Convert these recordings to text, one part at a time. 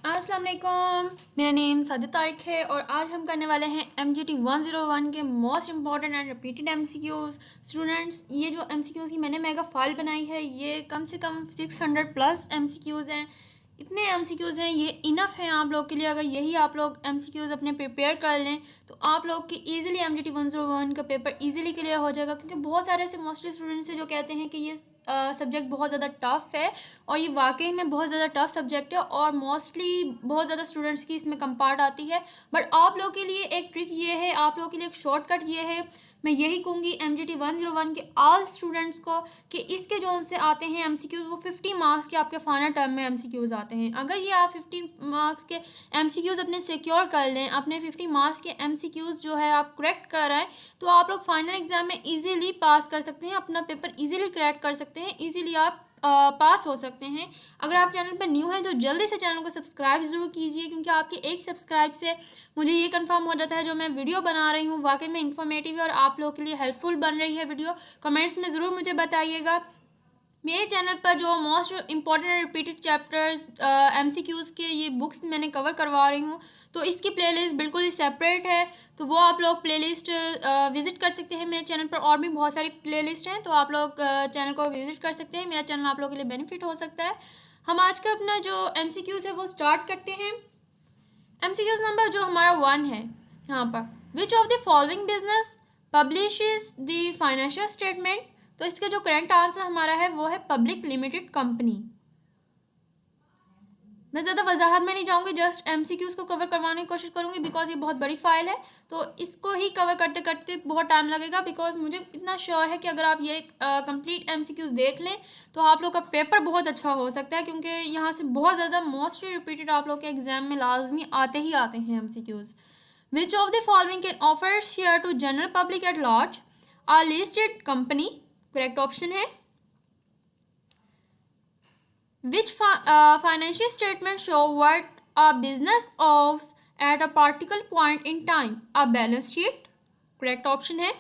अस्सलाम वालेकुम, मेरा नेम सादिया तारिक है और आज हम करने वाले हैं MGT 101 के most important and repeated MCQs। Students, ये जो MCQs की मैंने मेगा फाइल बनाई है ये कम से कम 600 प्लस MCQs हैं। इतने MCQs हैं, ये इनफ है आप लोग के लिए। अगर यही आप लोग MCQs अपने प्रिपेयर कर लें तो आप लोग की ईजिली MGT 101 का पेपर ईजिली क्लियर हो जाएगा, क्योंकि बहुत सारे ऐसे मोस्टली स्टूडेंट्स हैं जो कहते हैं कि ये सब्जेक्ट बहुत ज़्यादा टफ़ है, और ये वाकई में बहुत ज़्यादा टफ सब्जेक्ट है और मोस्टली बहुत ज़्यादा स्टूडेंट्स की इसमें कम पार्ट आती है। बट आप लोग के लिए एक ट्रिक ये है, आप लोग के लिए एक शॉर्टकट ये है, मैं यही कहूँगी MGT 101 के ऑल स्टूडेंट्स को कि इसके जो उनसे आते हैं MCQs वो 50 मार्क्स के आपके फाइनल टर्म में MCQs आते हैं। अगर ये आप 50 मार्क्स के MCQs अपने सिक्योर कर लें, अपने 50 मार्क्स के MCQs जो है आप करेक्ट कर आएँ, तो आप लोग फाइनल एग्जाम में इजीली पास कर सकते हैं, अपना पेपर इजीली क्रैक कर सकते हैं, इजीली आप पास हो सकते हैं। अगर आप चैनल पर न्यू हैं तो जल्दी से चैनल को सब्सक्राइब ज़रूर कीजिए, क्योंकि आपके एक सब्सक्राइब से मुझे ये कंफर्म हो जाता है जो मैं वीडियो बना रही हूँ वाकई में इन्फॉर्मेटिव है और आप लोगों के लिए हेल्पफुल बन रही है वीडियो। कमेंट्स में ज़रूर मुझे बताइएगा। मेरे चैनल पर जो most important repeated chapters MCQs के ये बुक्स मैंने कवर करवा रही हूँ, तो इसकी प्लेलिस्ट बिल्कुल ही सेपरेट है, तो वो आप लोग प्लेलिस्ट विज़िट कर सकते हैं। मेरे चैनल पर और भी बहुत सारी प्लेलिस्ट हैं, तो आप लोग चैनल को विज़िट कर सकते हैं। मेरा चैनल आप लोगों के लिए बेनिफिट हो सकता है। हम आज का अपना जो MCQs है वो स्टार्ट करते हैं। MCQs नंबर जो हमारा 1 है यहाँ पर, विच of the following business publishes the financial statement. तो इसका जो करेक्ट आंसर हमारा है वो है पब्लिक लिमिटेड कंपनी। मैं ज़्यादा वजाहत में नहीं जाऊँगी, जस्ट MCQs को कवर करवाने की कोशिश करूँगी, बिकॉज ये बहुत बड़ी फाइल है, तो इसको ही कवर करते करते बहुत टाइम लगेगा। बिकॉज मुझे इतना श्योर है कि अगर आप ये कंप्लीट MCQs देख लें तो आप लोग का पेपर बहुत अच्छा हो सकता है, क्योंकि यहाँ से बहुत ज़्यादा मोस्टली रिपीटेड आप लोग के एग्जाम में लाजमी आते ही आते हैं MCQs। Which of the following can offer share to general public at large are listed company. Correct option है which financial statements show what a business owes at a particular point in time? A balance sheet. Correct option है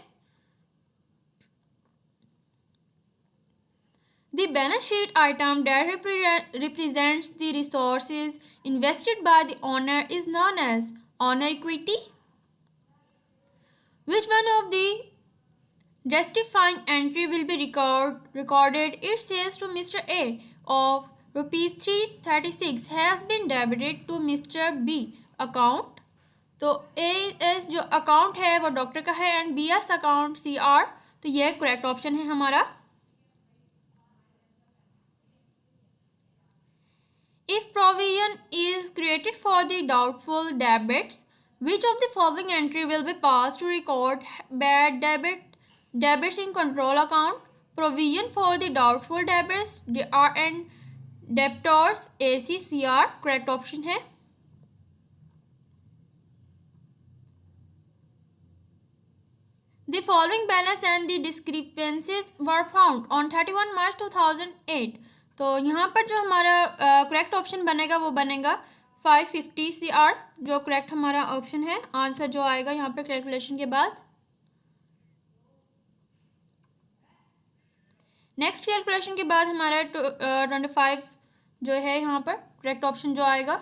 the balance sheet item that represents the resources invested by the owner is known as owner equity. Which one of the justifying entry will be recorded? It says to Mr. A of rupees 336 has been debited to Mr. B account. तो AS जो account है वो doctor का है and BS account CR, तो ये correct option है हमारा। If provision is created for the doubtful debits, which of the following entry will be passed to record bad debits in control account? Provision for the doubtful debits and debtors ACCR, correct option है। The following balance and the discrepancies were found on 31 March 2008. तो यहाँ पर जो हमारा correct option बनेगा वो बनेगा 550 CR, जो करेक्ट हमारा ऑप्शन है। आंसर जो आएगा यहाँ पर कैलकुलेशन के बाद। नेक्स्ट कैलकुलेशन के बाद हमारा 25 जो है यहाँ पर करेक्ट ऑप्शन जो आएगा।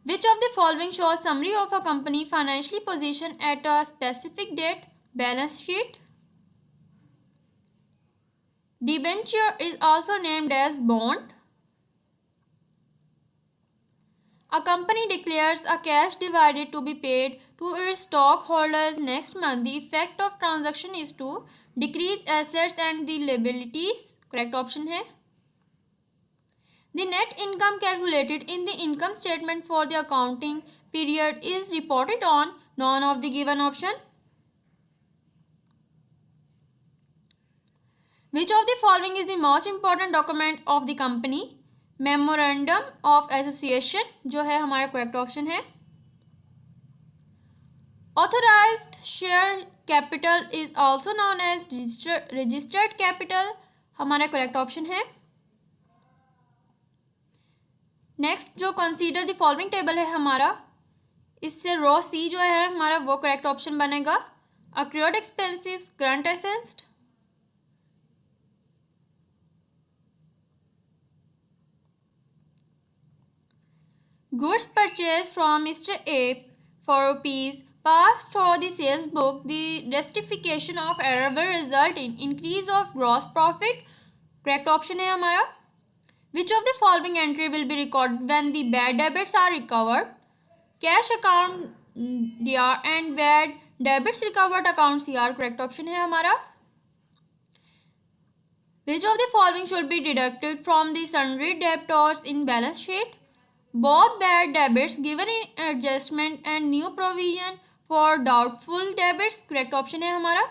Which of the following shows summary of a company financially position at a specific date? Balance sheet. Debenture is also named as bond. A company declares a cash dividend to be paid to its stockholders next month. The effect of transaction is to decrease assets and the liabilities. Correct option है। The net income calculated in the income statement for the accounting period is reported on none of the given option. Which of the following is the most important document of the company? Memorandum of Association जो है हमारा correct option है। Authorized share capital is also known as registered capital, हमारा correct option है। Next जो consider the following table है हमारा, इससे रो C जो है हमारा वो करेक्ट ऑप्शन बनेगा। Accrued expenses, current assets. Goods purchased from Mr. A for rupees passed through the sales book. The rectification of error will result in increase of gross profit. Correct option है हमारा. Which of the following entry will be recorded when the bad debits are recovered? Cash account DR and bad debits recovered account CR. Correct option है हमारा. Which of the following should be deducted from the sundry debtors in balance sheet? Both bad debits given in adjustment and new provision for doubtful debits. Correct option है हमारा.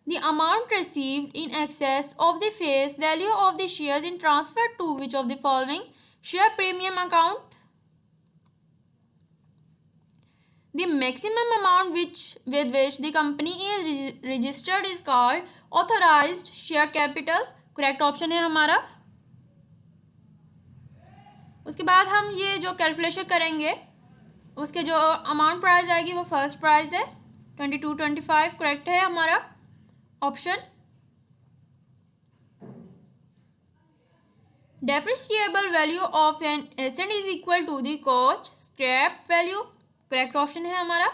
The amount received in excess of the face value of the shares in transfer to which of the following? Share premium account. The maximum amount with which the company is registered is called authorized share capital. Correct option है हमारा. उसके बाद हम ये जो calculation करेंगे उसके जो अमाउंट प्राइस आएगी वो फर्स्ट प्राइस है 2225. करेक्ट है हमारा option. Depreciable value of an asset is equal to the cost scrap value. Correct option है हमारा.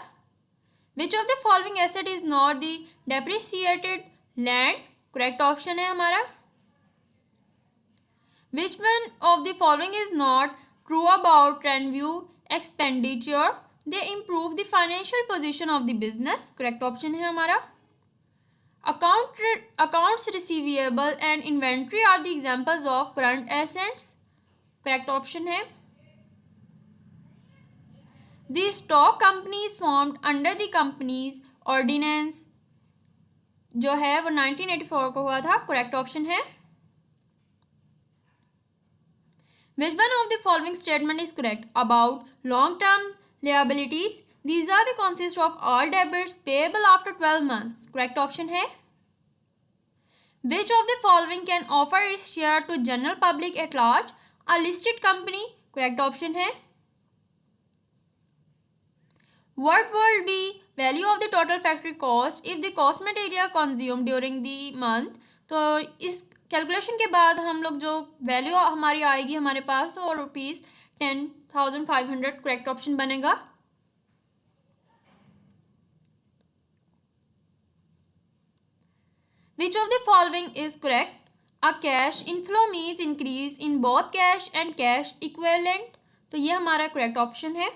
Which of the following asset is not the depreciated land. Correct option है हमारा. Which one of the following is not true about Trendview expenditure? They improve the financial position of the business. Correct option है हमारा. Accounts receivable and inventory are the examples of current assets. Correct option है. The stock company is formed under the company's ordinance जो है वो 1984 को हुआ था. Correct option है. Which one of the following statement is correct about long-term liabilities? These are the consist of all debits payable after 12 months. Correct option है. Which of the following can offer its share to general public at large? A listed company. Correct option है. What will be value of the total factory cost if the cost material consumed during the month? तो इस calculation के बाद हम लोग जो value हमारी आएगी हमारे पास और ₹10,500. करेक्ट ऑप्शन बनेगा. Which of the following is correct? A cash inflow means increase in both cash and cash equivalent. तो ये हमारा करेक्ट ऑप्शन है.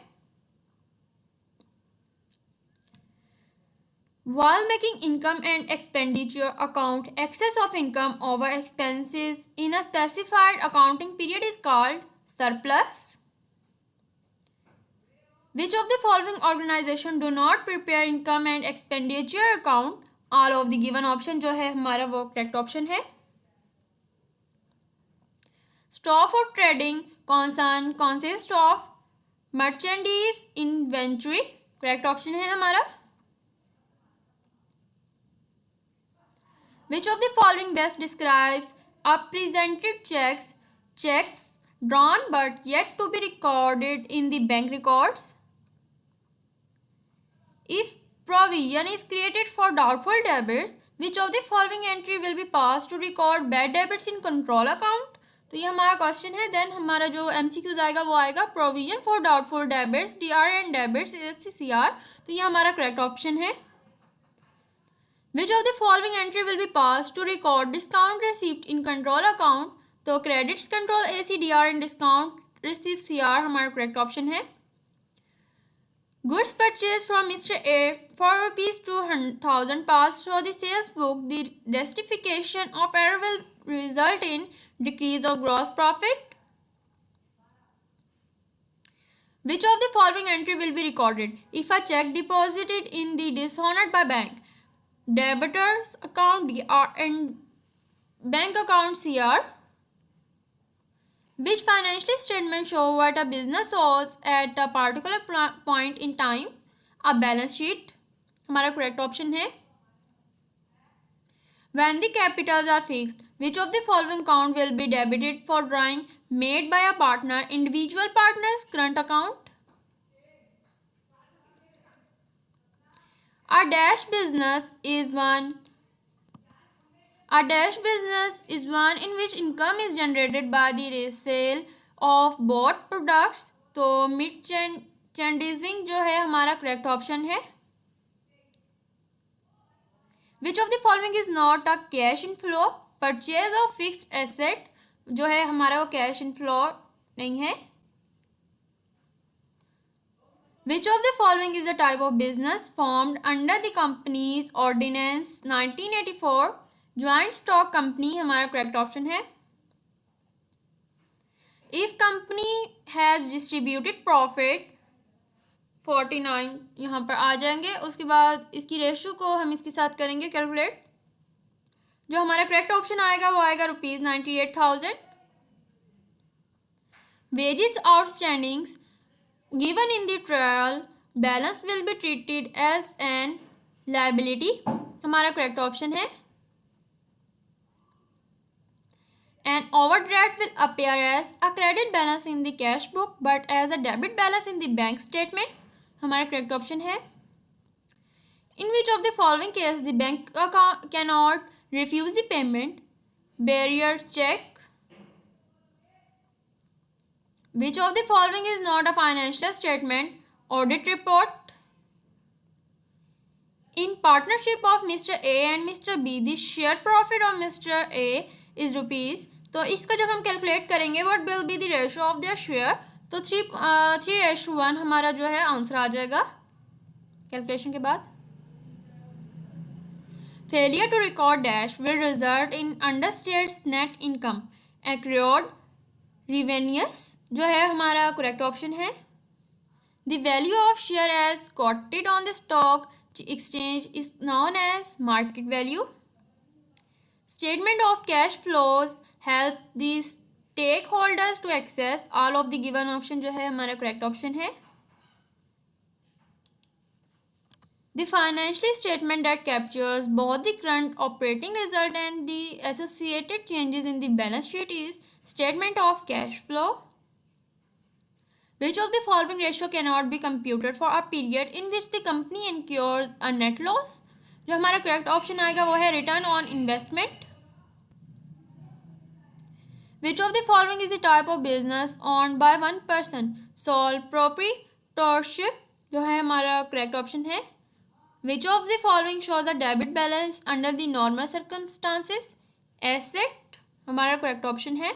While making income and expenditure account, excess of income over expenses in a specified accounting period is called surplus. Which of the following organization do not prepare income and expenditure account? All of the given option जो है हमारा वो correct option है. Stock of trading concern consists of merchandise inventory. Correct option है हमारा. Which of the following best describes a presented checks drawn but yet to be recorded in the bank records? If provision is created for doubtful debits, which of the following entry will be passed to record bad debits in control account? तो ये हमारा question है. Then हमारा जो MCQs आएगा वो आएगा provision for doubtful debits DR and debits SCCR. तो ये हमारा करेक्ट ऑप्शन है. Which of the following entry will be passed to record discount receipt in control account? तो credits control AC DR and discount receipt CR हमारा correct option है. Goods purchased from Mr. A for ₹2,000 passed through the sales book. The rectification of error will result in decrease of gross profit. Which of the following entry will be recorded if a check deposited in the dishonored by bank? Debitors account DR and bank account CR. Which financial statement show what a business owes at a particular point in time? A balance sheet हमारा correct option है. When the capitals are fixed, which of the following account will be debited for drawing made by a partner? Individual partners current account. A dash business is one A dash business is one in which income is generated by the resale of bought products. तो merchandising जो है हमारा correct option है. Which of the following is not a cash inflow? Purchase of fixed asset जो है हमारा वो cash inflow नहीं है. Which of the following is the type of business formed under the Companies Ordinance 1984? Joint stock company हमारा correct option है. If company has distributed profit 49 यहाँ पर आ जाएंगे. उसके बाद इसकी रेशो को हम इसके साथ करेंगे कैलकुलेट. जो हमारा करेक्ट ऑप्शन आएगा वो आएगा ₹98,000. Wages outstandings given in the trial balance will be treated as an liability. हमारा करेक्ट ऑप्शन है. An overdraft will appear as a credit balance in the cash book but as a debit balance in the bank statement. हमारा correct option है. In which of the following case the bank cannot refuse the payment? Barrier check. Which of the following is not a financial statement? Audit report. In partnership of Mr. A and Mr. B, the share profit of Mr. A is rupees. तो इसका जब हम calculate करेंगे what will be the ratio of their share. तो 3:1 हमारा जो है answer आ जाएगा कैलकुलेशन के बाद. Failure to record dash will result in understates net income accrued revenues जो है हमारा करेक्ट ऑप्शन है. The value of share as quoted on the stock exchange is known as market value. Statement of cash flows help the stakeholders to access all of the given option जो है हमारा correct option है. The financial statement that captures both the current operating result and the associated changes in the balance sheet is statement of cash flow. Which of the following ratio cannot be computed for a period in which the company incurs a net loss? जो हमारा correct option आएगा वो है return on investment. Which of the following is the type of business on by one person? Sole proprietorship जो है हमारा correct option है. Which of the following shows a debit balance under the normal circumstances? Asset हमारा correct option है.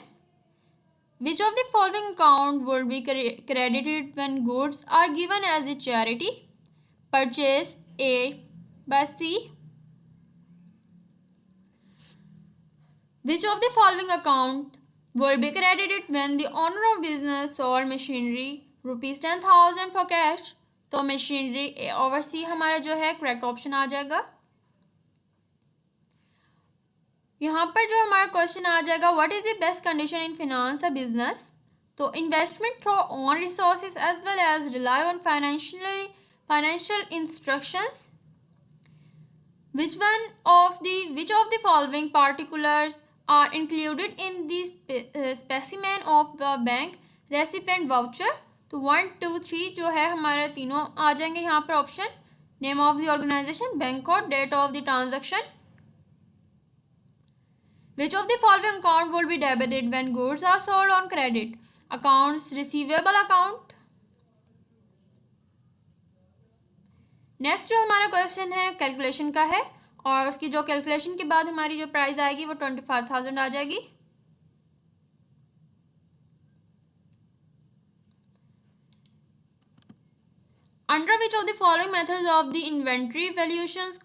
Which of the following account would be credited when goods are given as a charity? Purchase A by C. Which of the following account will be credited when the owner of business sold machinery ₹10,000 for cash? तो machinery A over C हमारा जो है correct option आ जाएगा. यहाँ पर जो हमारा question आ जाएगा what is the best condition in finance a business? तो investment through own resources as well as rely on financial instructions. Which of the following particulars are included in the specimen of the bank recipient voucher? तो 1, 2, 3 जो है हमारे तीनों आ जाएंगे यहाँ पर option. Name of the organisation, bank code, date of the transaction. Which of the following account will be debited when goods are sold on credit? Accounts receivable account. Next जो हमारा क्वेश्चन है कैलकुलेशन का है और उसकी जो calculation के बाद हमारी जो प्राइस आएगी वो 25,000 आ जाएगी. Under which of the following methods of the inventory valuations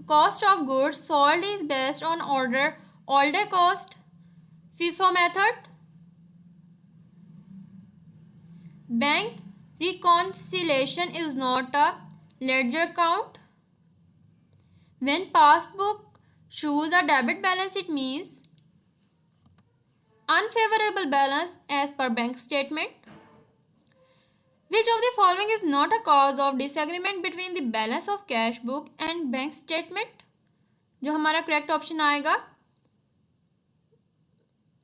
cost of goods sold is based on order cost? FIFO method. Bank reconciliation is not a ledger account. When passbook shows a debit balance, it means unfavorable balance as per bank statement. Which of the following is not a cause of disagreement between the balance of cash book and bank statement? जो हमारा correct option आएगा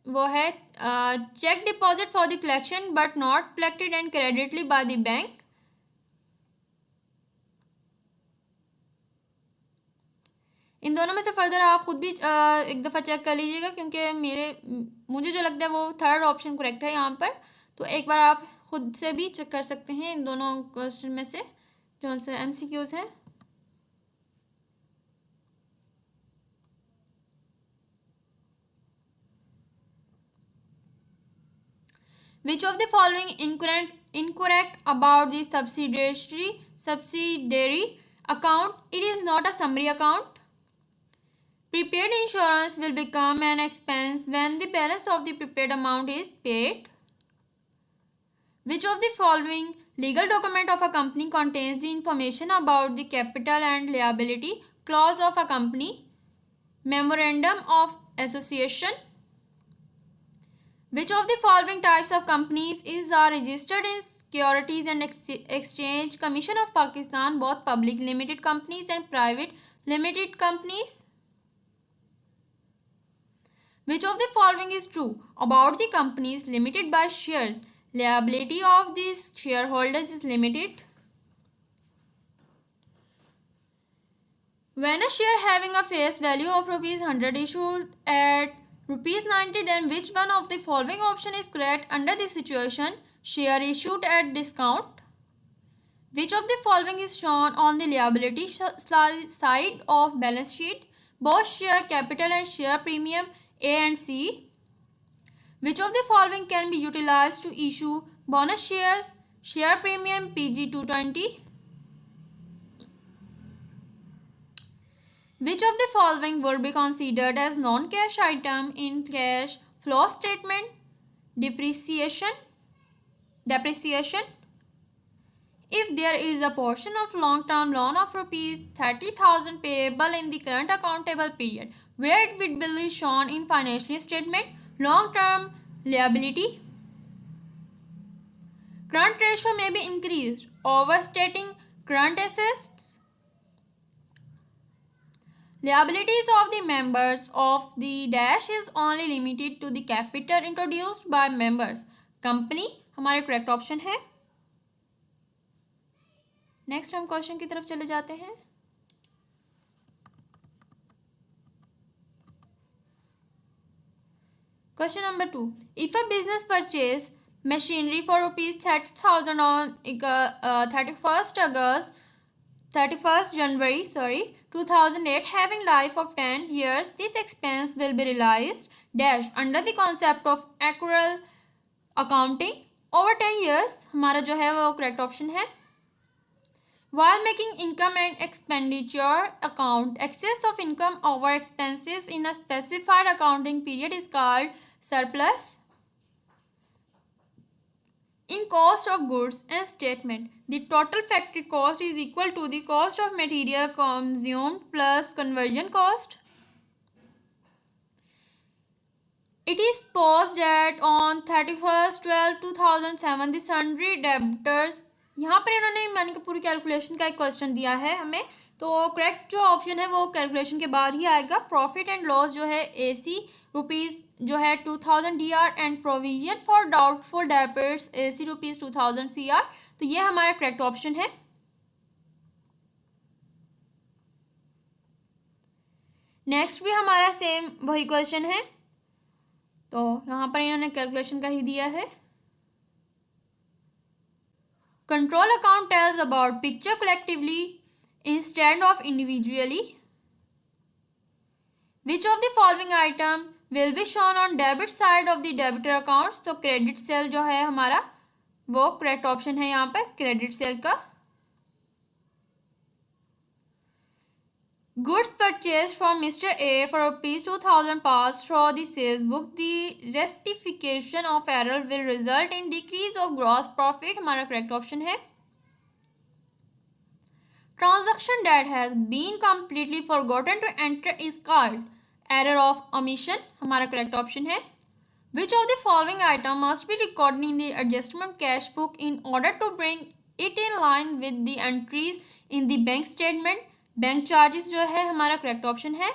वो है cheque deposit for the collection but not collected and creditly by the bank. इन दोनों में से further आप खुद भी एक दफ़ा चेक कर लीजिएगा, क्योंकि मुझे जो लगता है वो थर्ड ऑप्शन करेक्ट है यहाँ पर। तो एक बार आप खुद से भी चेक कर सकते हैं इन दोनों क्वेश्चन में से जो से MCQs हैं। Which of the following incorrect about the subsidiary account? It is not a summary account. Prepaid insurance will become an expense when the balance of the prepaid amount is paid. Which of the following legal document of a company contains the information about the capital and liability clause of a company? Memorandum of association. Which of the following types of companies are registered in Securities and Exchange Commission of Pakistan, both public limited companies and private limited companies? Which of the following is true about the companies limited by shares? Liability of these shareholders is limited. When a share having a face value of ₹100 issued at ₹90, then which one of the following option is correct under this situation? Share issued at discount. Which of the following is shown on the liability side of balance sheet? Both share capital and share premium A and C. Which of the following can be utilized to issue bonus shares? Share premium PG 220. Which of the following would be considered as non-cash item in cash flow statement? Depreciation. If there is a portion of long-term loan of ₹30,000 payable in the current accountable period, where it will be shown in financial statement? Long-term liability. Current ratio may be increased, overstating current assets. Liabilities of the members of the dash is only limited to the capital introduced by members. Company हमारे correct option है। Next हम question की तरफ चले जाते हैं। Question number 2, if a business purchase machinery for ₹30,000 on 31st January 2008, having life of 10 years, this expense will be realized dash under the concept of accrual accounting over 10 years। हमारा जो है वो करेक्ट ऑप्शन है। While making income and expenditure account, excess of income over expenses in a specified accounting period is called surplus. In cost of goods and statement, the total factory cost is equal to the cost of material consumed plus conversion cost. It is supposed that on 31st/12/2007 the sundry debtors, यहाँ पर इन्होंने मानी कि पूरी calculation का एक question दिया है हमें, तो करेक्ट जो ऑप्शन है वो कैलकुलेशन के बाद ही आएगा। प्रॉफिट एंड लॉस जो है AC रुपीज़ जो है 2000 DR and provision for doubtful debits AC rupees 2000 CR। तो ये हमारा करेक्ट ऑप्शन है। नेक्स्ट भी हमारा सेम वही क्वेश्चन है, तो यहाँ पर इन्होंने कैलकुलेशन का ही दिया है। Control account tells about picture collectively instead of individually. Which of the following item will be shown on debit side of the debitor accounts? तो क्रेडिट सेल जो है हमारा वो करेक्ट ऑप्शन है यहाँ पर क्रेडिट सेल का। Goods purchased from Mr. A for ₹2000 passed through the sales book. The rectification of error will result in decrease of gross profit। हमारा करेक्ट ऑप्शन है। Transaction that has been completely forgotten to enter is called error of omission। हमारा correct option है। Which of the following item must be recorded in the adjustment cash book in order to bring it in line with the entries in the bank statement? Bank charges जो है हमारा correct option है।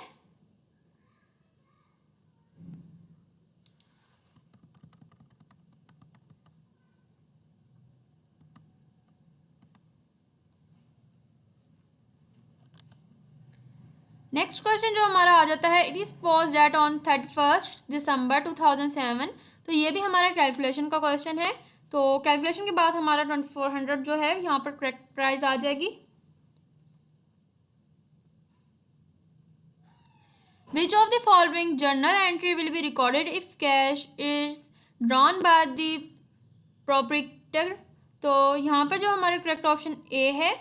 Next question जो हमारा आ जाता है, it is post date on 31 December 2007। तो ये भी हमारा कैलकुलेशन का क्वेश्चन है। तो कैलकुलेशन के बाद हमारा 2400 जो है यहाँ पर करेक्ट प्राइस आ जाएगी। Which of the following journal entry will be recorded if cash is drawn by the proprietor? तो यहाँ पर जो हमारा करेक्ट ऑप्शन ए है,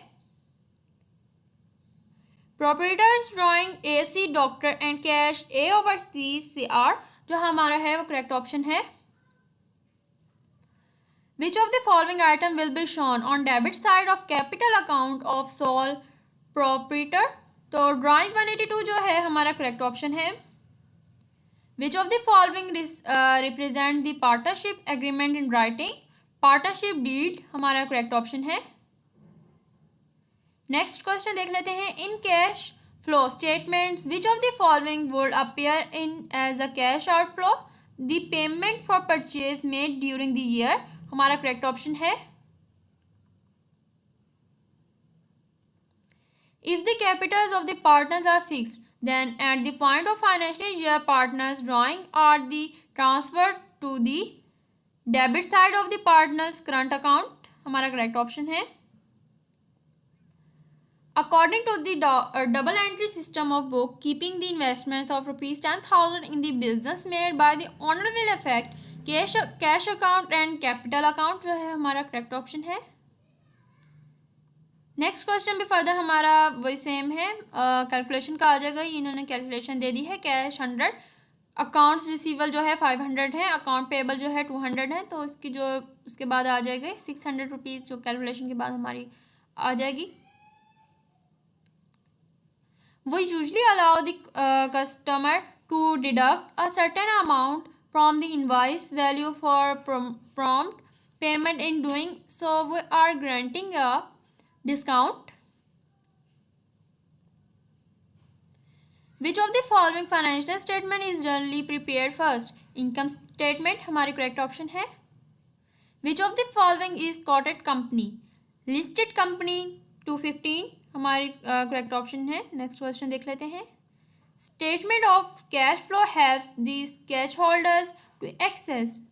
proprietors drawing AC doctor and cash A over CR, जो हमारा है वो करेक्ट ऑप्शन है। Which of the following item will be shown on debit side of capital account of sole proprietor? तो drawing 182 जो है हमारा करेक्ट ऑप्शन है। Which of the following represent the partnership agreement in writing? Partnership deed हमारा correct option है। Next question देख लेते हैं, in cash flow statements which of the following would appear in as a cash outflow? The payment for purchase made during the year हमारा correct option है। If the capitals of the partners are fixed, then at the point of financial year, partners drawing are the transferred to the debit side of the partners current account हमारा correct option है। According to the double entry system of book, keeping the investments of rupees 10,000 in the business made by the owner will affect cash account and capital account जो है हमारा correct option है। Next question भी further हमारा वही same है, calculation का आ जाएगा। इन्होंने कैलकुलेशन दे दी है, कैश 100, अकाउंट्स रिसीवल जो है 500 है, अकाउंट पेबल जो है 200 है। तो इसकी जो उसके बाद आ जाएगी 600 रुपीज़, जो कैलकुलेशन के बाद हमारी आ जाएगी। वो usually allow the customer to deduct a certain amount from the invoice value for prompt payment. In doing so we are granting a discount. Which of the following financial statement is generally prepared first? Income statement हमारी correct option है। Which of the following is quoted company? Listed company 215 हमारी correct option है। Next question देख लेते हैं, statement of cash flow helps these cash holders to access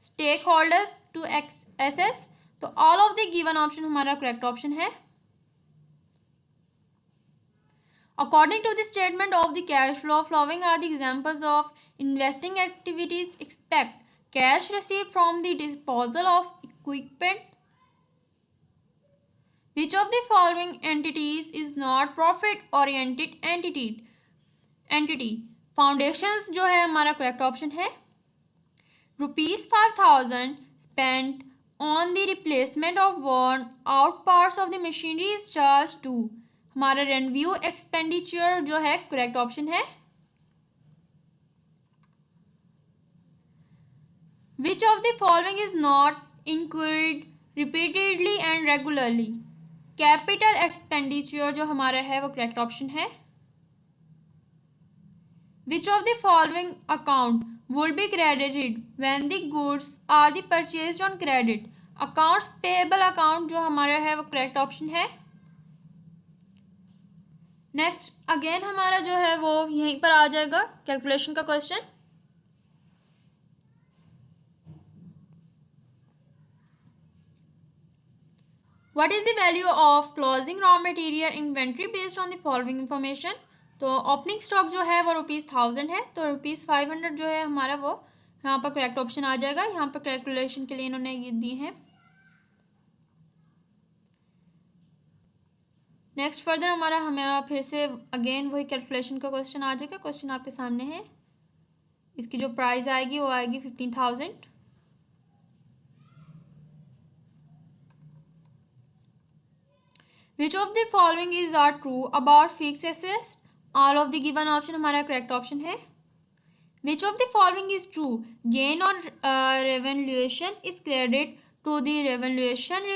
stakeholders to access। तो all of the given option हमारा correct option है। According to the statement of the cash flow flowing are the examples of investing activities expect cash received from the disposal of equipment. Which of the following entities is not profit oriented entity? Foundations जो है हमारा correct option है। ₹5,000 spent on the replacement of worn out parts of the machinery is charged to हमारा revenue expenditure जो है correct option है। Which of the following is not incurred repeatedly and regularly? capital expenditure जो हमारा है वो correct option है। Which of the following account would be credited when the goods are the purchased on credit? Accounts payable account जो हमारा है वो correct option है। नेक्स्ट अगेन हमारा जो है वो यहीं पर आ जाएगा कैलकुलेशन का question. What is the value of closing raw material inventory based on the following information? तो ओपनिंग स्टॉक जो है वो ₹1000 है, तो ₹500 जो है हमारा वो यहाँ पर करेक्ट ऑप्शन आ जाएगा। यहाँ पर कैलकुलेशन के लिए इन्होंने ये दी है। नेक्स्ट फर्दर हमारा फिर से अगेन वही कैलकुलेशन का क्वेश्चन आ जाएगा। क्वेश्चन आपके सामने है, इसकी जो प्राइस आएगी वो आएगी 15,000। Which of the following is are true about fix assets? All of the given option हमारा करेक्ट ऑप्शन है। Which of the following is true? Gain on revaluation is credit to the revaluation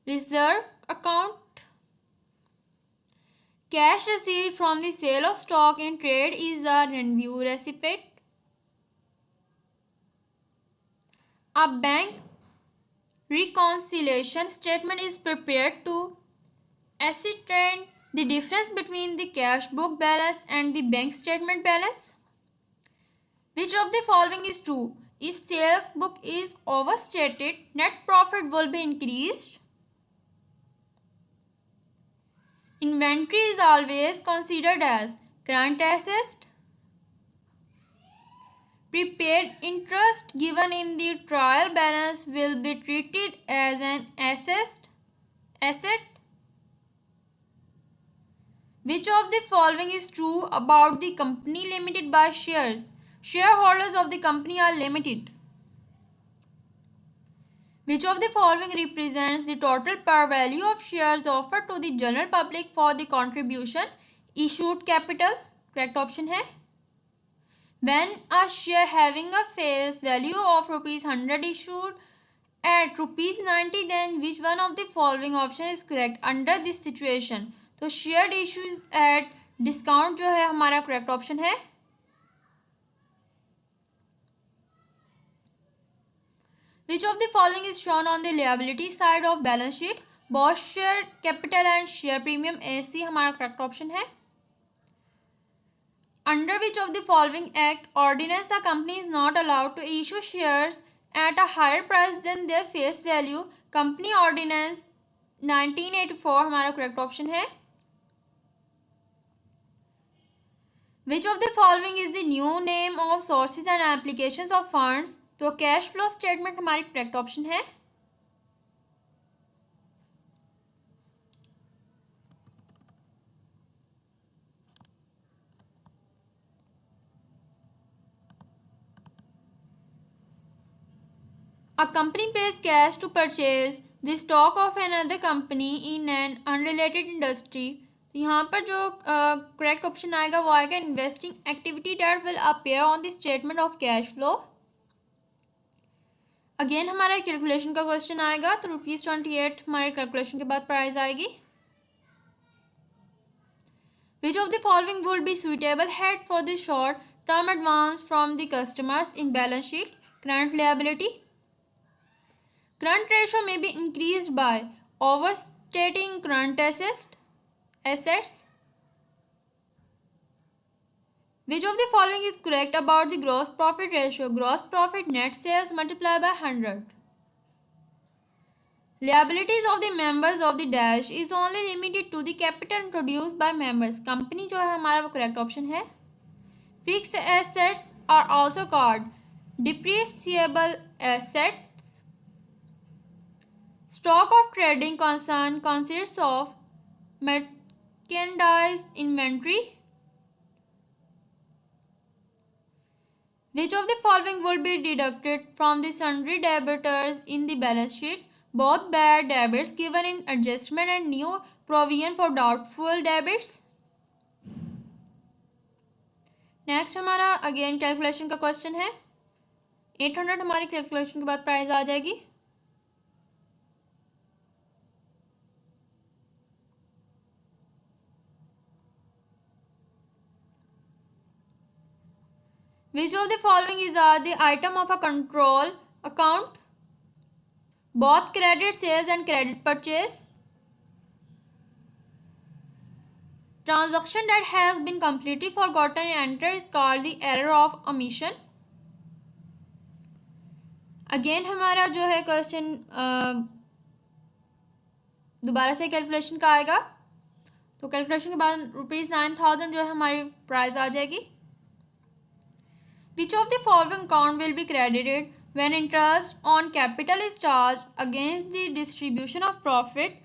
reserve account. Cash received from the sale of stock in trade is a revenue receipt. A bank reconciliation statement is prepared to ascertain The difference between the cash book balance and the bank statement balance. Which of the following is true? If sales book is overstated, net profit will be increased. Inventory is always considered as current asset. Prepaid interest given in the trial balance will be treated as an asset. Which of the following is true about the company limited by shares? Shareholders of the company are limited. Which of the following represents the total par value of shares offered to the general public for the contribution issued capital? Correct option है. When a share having a face value of ₹100 issued at ₹90, then which one of the following option is correct under this situation? तो share issues at discount जो है हमारा correct option है. Which of the following is shown on the liability side of balance sheet? Both share capital and share premium. AC हमारा correct option है. Under which of the following act ordinance a company is not allowed to issue shares at a higher price than their face value? Company Ordinance 1984 हमारा correct option है. Which of the following is the new name of sources and applications of funds? तो cash flow statement हमारी correct option है. A company pays cash to purchase the stock of another company in an unrelated industry. तो यहाँ पर जो correct option आएगा वो आएगा investing activity that will appear on the statement of cash flow. Again हमारा calculation का क्वेश्चन आएगा तो ₹28 हमारे कैलकुलेशन के बाद प्राइस आएगी. Which of the following would be suitable head for the short term advance from the customers in balance sheet? Current liability. Current ratio may be increased by overstating current assets. Which of the following is correct about the gross profit ratio? Gross profit net sales multiplied by 100. Liabilities of the members of the dash is only limited to the capital introduced by members. Company जो है हमारा वो correct option है. Fixed assets are also called depreciable assets. Stock of trading concern consists of merchandise inventory. Which of the following will be deducted from the sundry debtors in the balance sheet? Both bad debits given in adjustment and new provision for doubtful debits. Next हमारा again calculation का question है. 800 हमारी calculation के बाद price आ जाएगी. Which of the following is the item of a control account? Both credit sales and credit purchase. Transaction that has been completely forgotten and entered is called the error of omission. Again हमारा जो है question दोबारा से calculation का आएगा. तो calculation के बाद ₹9000 जो है हमारी प्राइस आ जाएगी. Which of the following account will be credited when interest on capital is charged against the distribution of profit?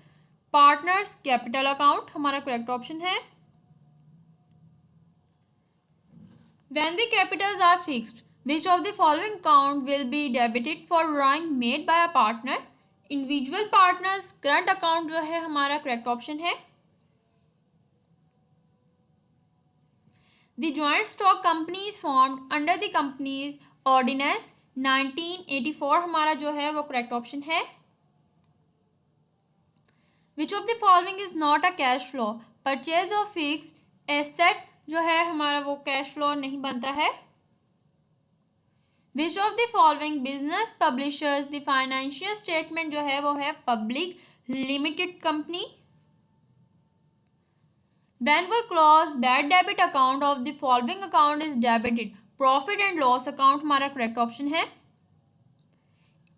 Partners capital account हमारा करेक्ट ऑप्शन है. When the capitals are fixed, which of the following account will be debited for drawing made by a partner? Individual partners current account जो है हमारा correct option है. The joint stock company is formed under the company's ordinance 1984 हमारा जो है वो correct option है. Which of the following is not a cash flow? Purchase of fixed asset जो है हमारा वो कैश फ्लो नहीं बनता है. Which of the following business publishes the financial statement जो है वो है public limited company. When we close bad debit account of the following account is debited. Profit and loss account हमारा करेक्ट ऑप्शन है.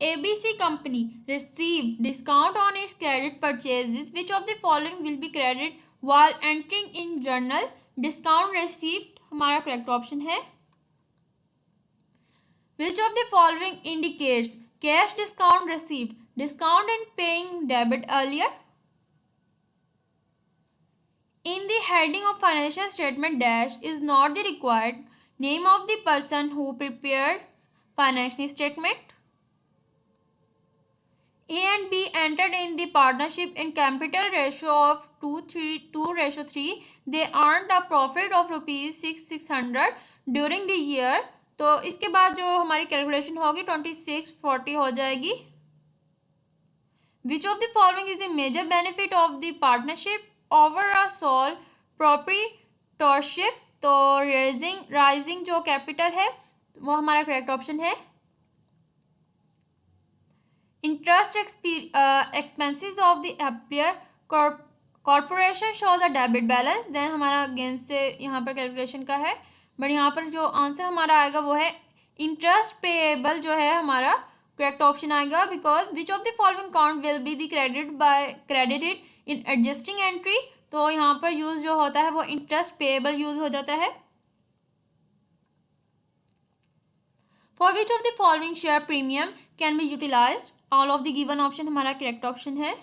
ABC company receive discount on its credit purchases. Which of the following will be credited while entering in journal? Discount received हमारा correct option है. Which of the following indicates cash discount received? Discount in paying debit earlier. In the heading of financial statement dash is not the required name of the person who prepares financial statement. A and B entered in the partnership in capital ratio of 2:3. They earned a profit of ₹600 during the year. तो इसके बाद जो हमारी calculation होगी 2640 हो जाएगी. Which of the following is the major benefit of the partnership over a sole proprietorship? तो rising जो कैपिटल है वो हमारा करेक्ट ऑप्शन है. Interest expenses of the applier corporation shows a debit balance. Then हमारा अगेंस्ट से यहाँ पर कैलकुलेशन का है, बट यहाँ पर जो आंसर हमारा आएगा वो है इंटरेस्ट पेएबल जो है हमारा करेक्ट ऑप्शन आएगा. Because which of the following account will be the credited in adjusting entry. तो यहाँ पर यूज जो होता है वो इंटरेस्ट पेएबल यूज हो जाता है. For which of the following share premium can be utilised? All of the given option हमारा करेक्ट ऑप्शन है.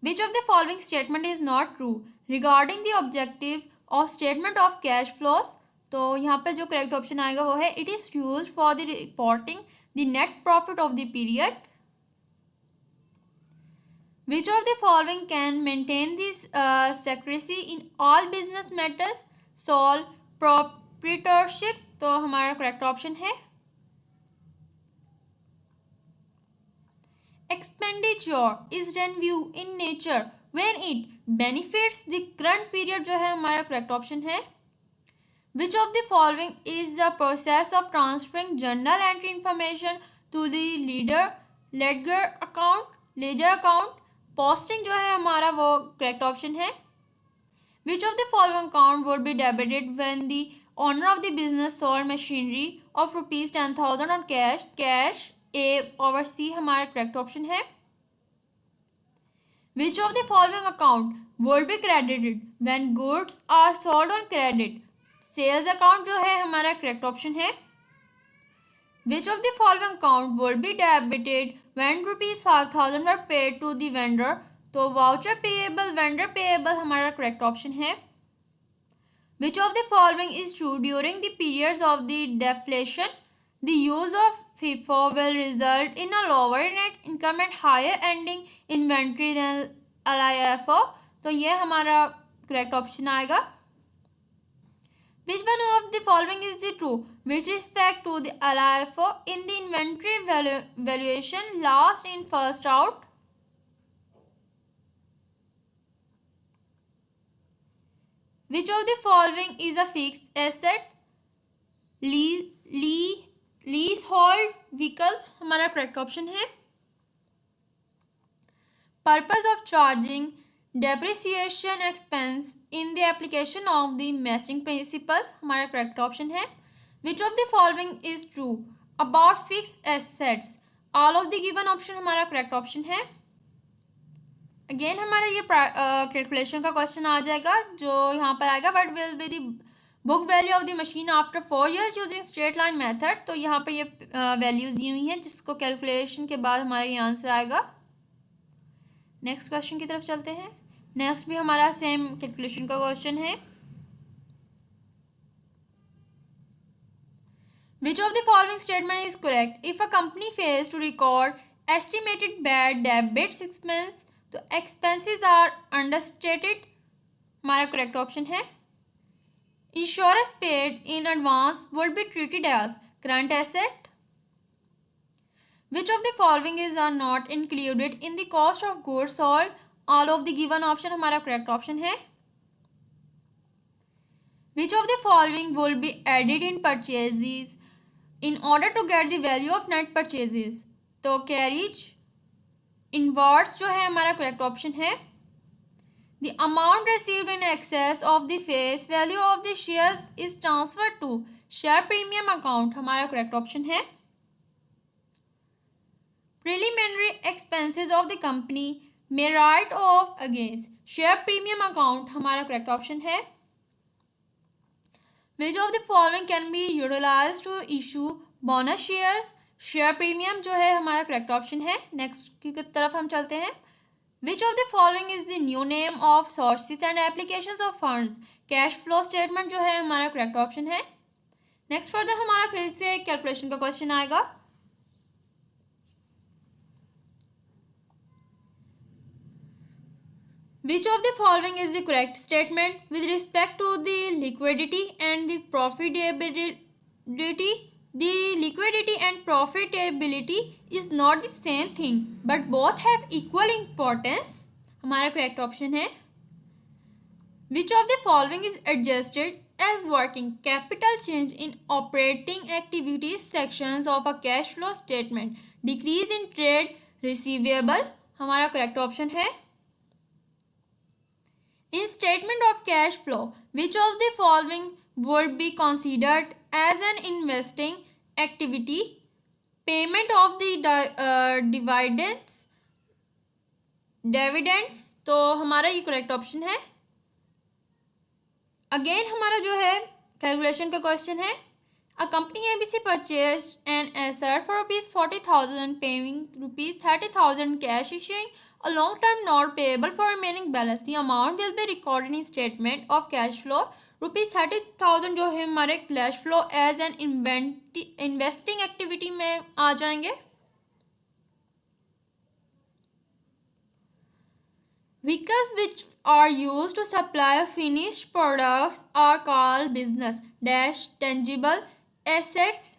Which of the following statement is not true regarding the objective of statement of cash flows? तो यहाँ पर जो correct option आएगा वो है it is used for the reporting the net profit of the period. Which of the following can maintain this secrecy in all business matters? Sole proprietorship. तो हमारा correct option है. Expenditure is review in nature when it benefits the current period जो है हमारा correct option है. Which of the following is the process of transferring journal entry information to the ledger account? Posting जो है हमारा वो correct option है. Which of the following account would be debited when the owner of the business sold machinery of ₹10,000 on cash A/C हमारा correct option है. Which of the following account would be credited when goods are sold on credit? Sales account जो है हमारा correct option है. Which of the following account would be debited when ₹5,000 were paid to the vendor? तो voucher payable vendor payable हमारा correct option है. Which of the following is true during the periods of the deflation? The use of FIFO will result in a lower net income and higher ending inventory than LIFO. तो ये हमारा correct option आएगा. Which one of the following is the true with respect to the LIFO in the inventory valuation last in first out? Which of the following is a fixed asset? Leasehold vehicle हमारा correct option है. Purpose of charging depreciation expense in the application of the matching principle हमारा correct option है. Which of the following is true about fixed assets? All of the given option हमारा correct option है. Again हमारा ये calculation का question आ जाएगा जो यहाँ पर आएगा what will be the book value of the machine after 4 years using straight line method. तो यहाँ पर ये वैल्यूज दी हुई हैं जिसको कैलकुलेशन के बाद हमारा ये आंसर आएगा. नेक्स्ट क्वेश्चन की तरफ चलते हैं. नेक्स्ट भी हमारा सेम कैलकुलेशन का क्वेश्चन है. Which of the following statement is correct? If a company fails to record estimated bad debits expense, तो expenses are understated हमारा करेक्ट ऑप्शन है. Insurance paid in advance would be treated as current asset. Which of the following is not included in the cost of goods sold? All of the given option हमारा correct option है. Which of the following will be added in purchases in order to get the value of net purchases? तो carriage inwards जो है हमारा correct option है. The amount received in excess of the face value of the shares is transferred to share premium account. हमारा correct option है. Preliminary expenses of the company may write off against share premium account. हमारा correct option है. Which of the following can be utilized to issue bonus shares? Share premium जो है हमारा correct option है. Next की तरफ हम चलते हैं. Which of the following is the new name of sources and applications of funds? Cash flow statement जो है हमारा करेक्ट ऑप्शन है. नेक्स्ट फर्दर हमारा फिर से कैलकुलेशन का क्वेश्चन आएगा. Which of the following is the correct statement with respect to the liquidity and the profitability? The liquidity and profitability is not the same thing, but both have equal importance. हमारा correct option है. Which of the following is adjusted as working capital change in operating activities sections of a cash flow statement? Decrease in trade receivable. हमारा correct option है. In statement of cash flow, which of the following would be considered as an investing activity? Payment of the dividends. तो हमारा ये correct option है. Again हमारा जो है calculation का question है. A company ABC purchased an asset for ₹40,000, paying ₹30,000 cash, issuing a long-term note payable for remaining balance. The amount will be recorded in statement of cash flow. ₹30,000 जो है हमारे cash flow as an investing activity में आ जाएंगे. Vehicles which are used to supply finished products are called business dash tangible assets.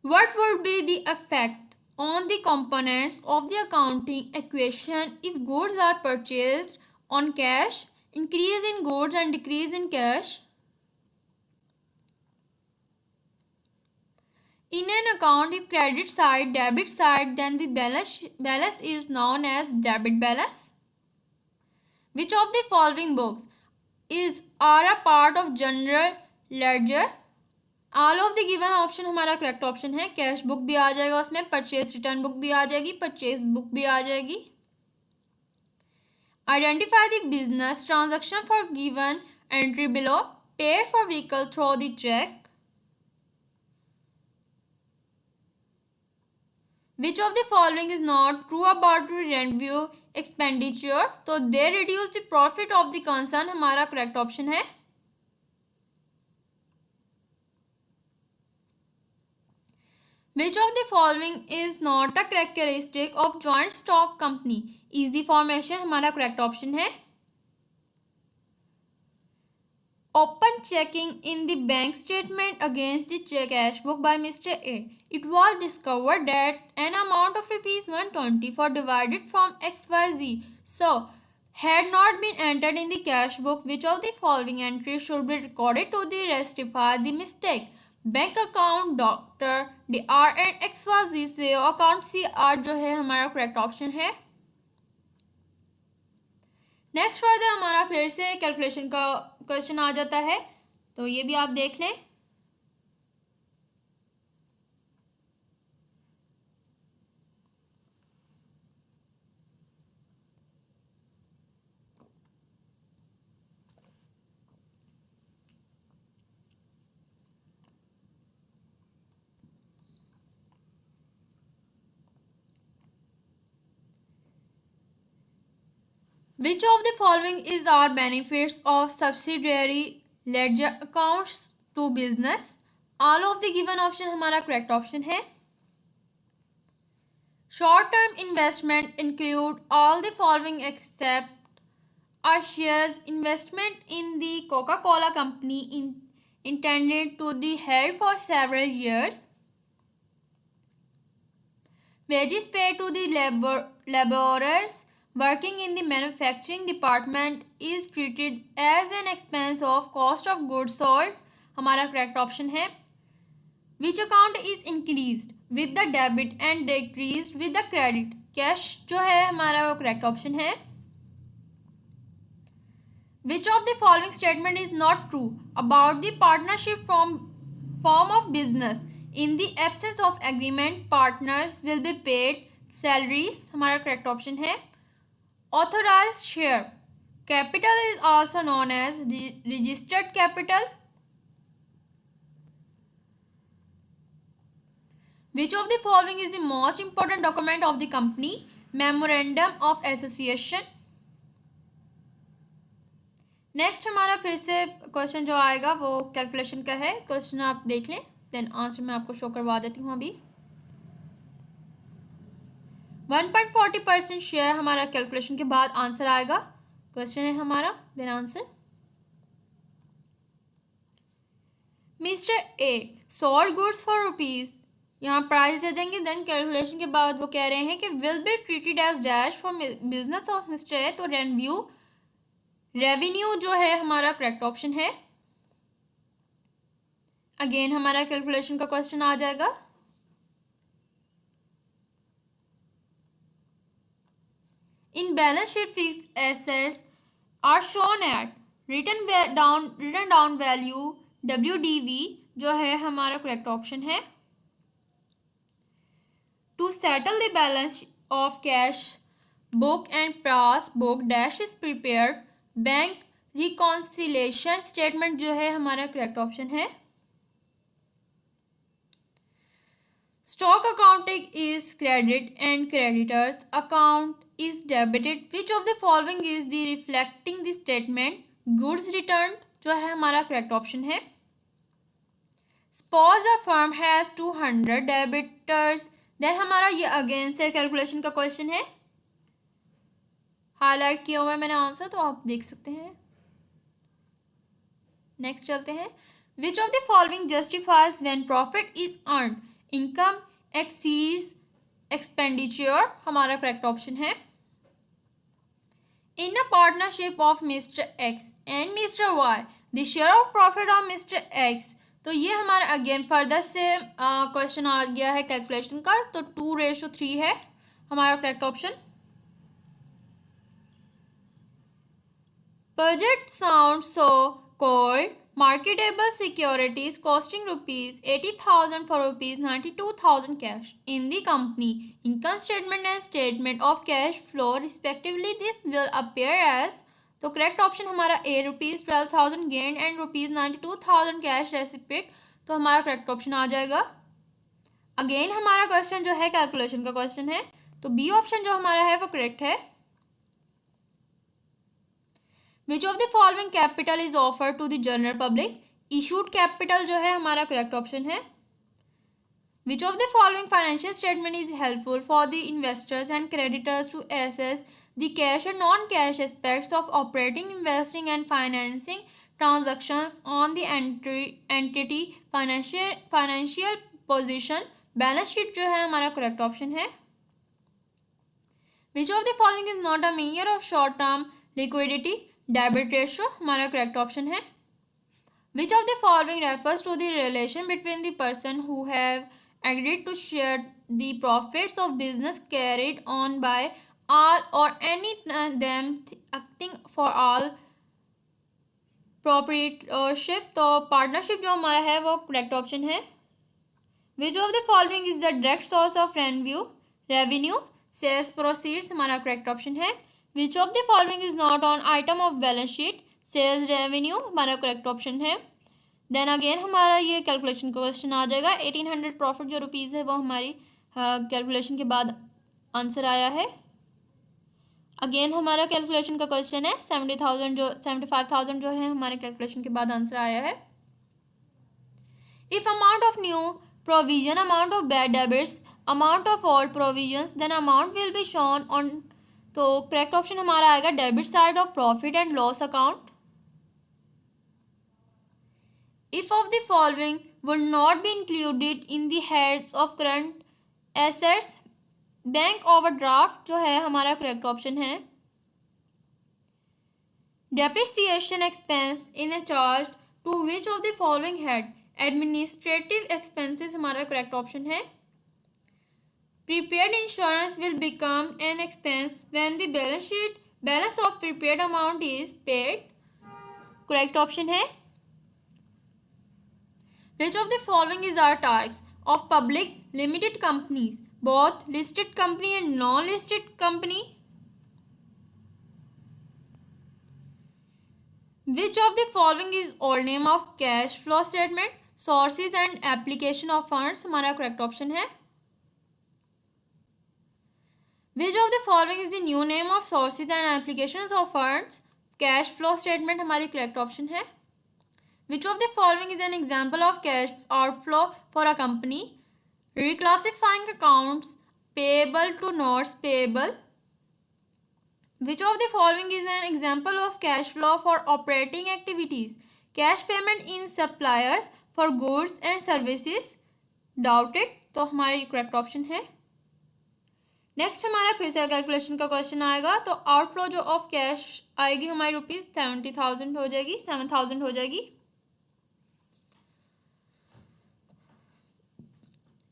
What would be the effect on the components of the accounting equation if goods are purchased on cash, increase in goods and decrease in cash? In an account, if credit side, debit side, then the balance is known as debit balance. Which of the following books are a part of general ledger? All of the given option हमारा correct option है. Cash book भी आ जाएगा उसमें, purchase return book भी आ जाएगी, purchase book भी आ जाएगी. Identify the business transaction for given entry below. Pay for vehicle through the check. Which of the following is not true about rent view expenditure? तो they reduce the profit of the concern. हमारा correct option है. Which of the following is not a characteristic of joint stock company? Easy formation. हमारा correct option है. Open checking in the bank statement against the cash book by Mr. A. It was discovered that an amount of ₹124 divided from XYZ had not been entered in the cash book. Which of the following entries should be recorded to rectify the mistake? Bank account doctor DR and XYZ से account CR जो है हमारा correct option है. Next further हमारा फिर से calculation का question आ जाता है, तो ये भी आप देख लें. Which of the following is our benefits of subsidiary ledger accounts to business? All of the given option हमारा correct option है. Short-term investment include all the following except a shares investment in the Coca-Cola company intended to be held for several years. Wages paid to the laborers working in the manufacturing department is treated as an expense of cost of goods sold. हमारा correct option है. Which account is increased with the debit and decreased with the credit? Cash जो है हमारा वो correct option है। Which of the following statement is not true about the partnership from form of business in the absence of agreement partners will be paid salaries, हमारा correct option है। Authorised share capital is also known as registered capital. Which of the following is the most important document of the company? Memorandum of Association. Next हमारा फिर से question जो आएगा वो calculation का है। क्वेश्चन आप देख लें, देन आंसर मैं आपको शो करवा देती हूँ। अभी 1.40% शेयर हमारा कैलकुलेशन के बाद आंसर आएगा। क्वेश्चन है हमारा, then answer. Mister A sold goods for rupees, यहाँ प्राइस दे देंगे, देन कैलकुलेशन के बाद वो कह रहे हैं कि will be treated as dash for business of mister A, तो रेवेन्यू जो है हमारा करेक्ट ऑप्शन है। अगेन हमारा कैलकुलेशन का क्वेश्चन आ जाएगा। In balance sheet fixed assets are shown at written down value WDV जो है हमारा करेक्ट ऑप्शन है। To settle the balance of cash book and pass book dash is prepared. Bank reconciliation statement जो है हमारा correct option है। Stock accounting is credit and creditors account is debited. Which of the following is the reflecting the statement? Goods returned जो है हमारा correct option है। Suppose a firm has 200 debitors, then हमारा ये अगेन से calculation का question है। Highlight किया हुआ है मैंने आंसर, तो आप देख सकते हैं। नेक्स्ट चलते हैं। Which of the following justifies when profit is earned? Income exceeds expenditure, हमारा करेक्ट ऑप्शन है। In a partnership of mister X and mister Y the share of profit of mister X, तो ये हमारा again further से question आ गया है calculation का, तो 2:3 है हमारा correct option. Budget sound so called marketable securities costing ₹80,000 for ₹92,000 cash in the company income statement and statement of cash flow respectively, this will appear as, तो करेक्ट ऑप्शन हमारा A ₹12,000 gain and ₹92,000 cash receipt, तो हमारा correct option आ जाएगा। Again हमारा question जो है calculation का क्वेश्चन है, तो बी ऑप्शन जो हमारा है वो करेक्ट है। Which of the following capital is offer to the general public? Issued capital जो है हमारा करेक्ट ऑप्शन है। Which of the following financial statement is helpful for the investors and creditors to assess the cash and non-cash aspects of operating, investing and financing transactions on the entity financial position? Balance sheet जो है हमारा correct option है। Which of the following is not a measure of short-term liquidity? Debit ratio हमारा correct option है। Which of the following refers to the relation between the person who have agreed to share the profits of business carried on by all or any them acting for all proprietorship, तो partnership जो हमारा है वो correct option है। Which of the following is the direct source of revenue? Sales proceeds, हमारा correct option है। Which of the following is not on item of balance sheet? Sales revenue, हमारा correct option है। Then again हमारा ये calculation का question आ जाएगा। 1800 profit जो रुपीज़ है वो हमारी कैलकुलेशन के बाद आंसर आया है। अगेन हमारा कैलकुलेशन का क्वेश्चन है। 75,000 जो है हमारे कैलकुलेशन के बाद आंसर आया है। If amount of new provision, amount of bad debits, amount of old provisions, then amount will be shown on, तो करेक्ट ऑप्शन हमारा आएगा debit side of profit and loss account. If of the following would not be included in the heads of current assets, bank overdraft जो है हमारा correct option है। Depreciation expense in a charge to which of the following head? Administrative expenses, हमारा correct option है। Prepaid insurance will become an expense when the balance of prepaid amount is paid. Correct option है. Which of the following is our types of public limited companies? Both listed company and non-listed company. Which of the following is old name of cash flow statement? Sources and application of funds हमारा correct option है. Which of the following is the new name of sources and applications of funds? Cash flow statement हमारी correct option है. Which of the following is an example of cash outflow for a company? Reclassifying accounts payable to notes payable. Which of the following is an example of cash flow for operating activities? Cash payment in suppliers for goods and services. Doubted. तो हमारी correct option है. Next हमारा फिर से calculation का question आएगा. तो outflow जो ऑफ कैश आएगी हमारी ₹70,000 हो जाएगी, 7,000 हो जाएगी.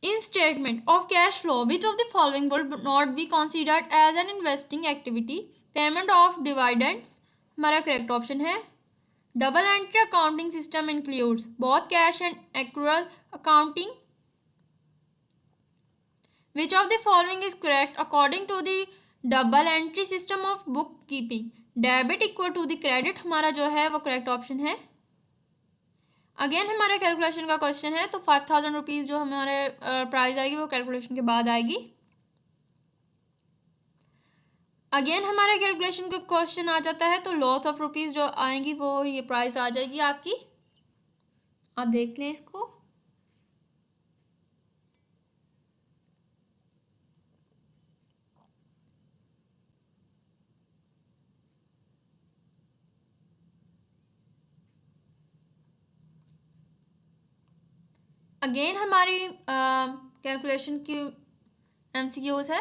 In statement of cash flow, which of the following will not be considered as an investing activity? Payment of dividends हमारा correct option है. Double entry accounting system includes both cash and accrual accounting. Which of the following is correct according to the double entry system of bookkeeping? Debit equal to the credit हमारा जो है वो correct option है. Again हमारे calculation का question है. तो 5,000 rupees जो हमारे प्राइस आएगी वो कैलकुलेशन के बाद आएगी. अगेन हमारे कैलकुलेशन का क्वेश्चन आ जाता है. तो लॉस ऑफ रुपीज़ जो आएंगी वो ये प्राइस आ जाएगी आपकी. आप देख लें इसको. अगेन हमारी कैलकुलेशन की MCQs है.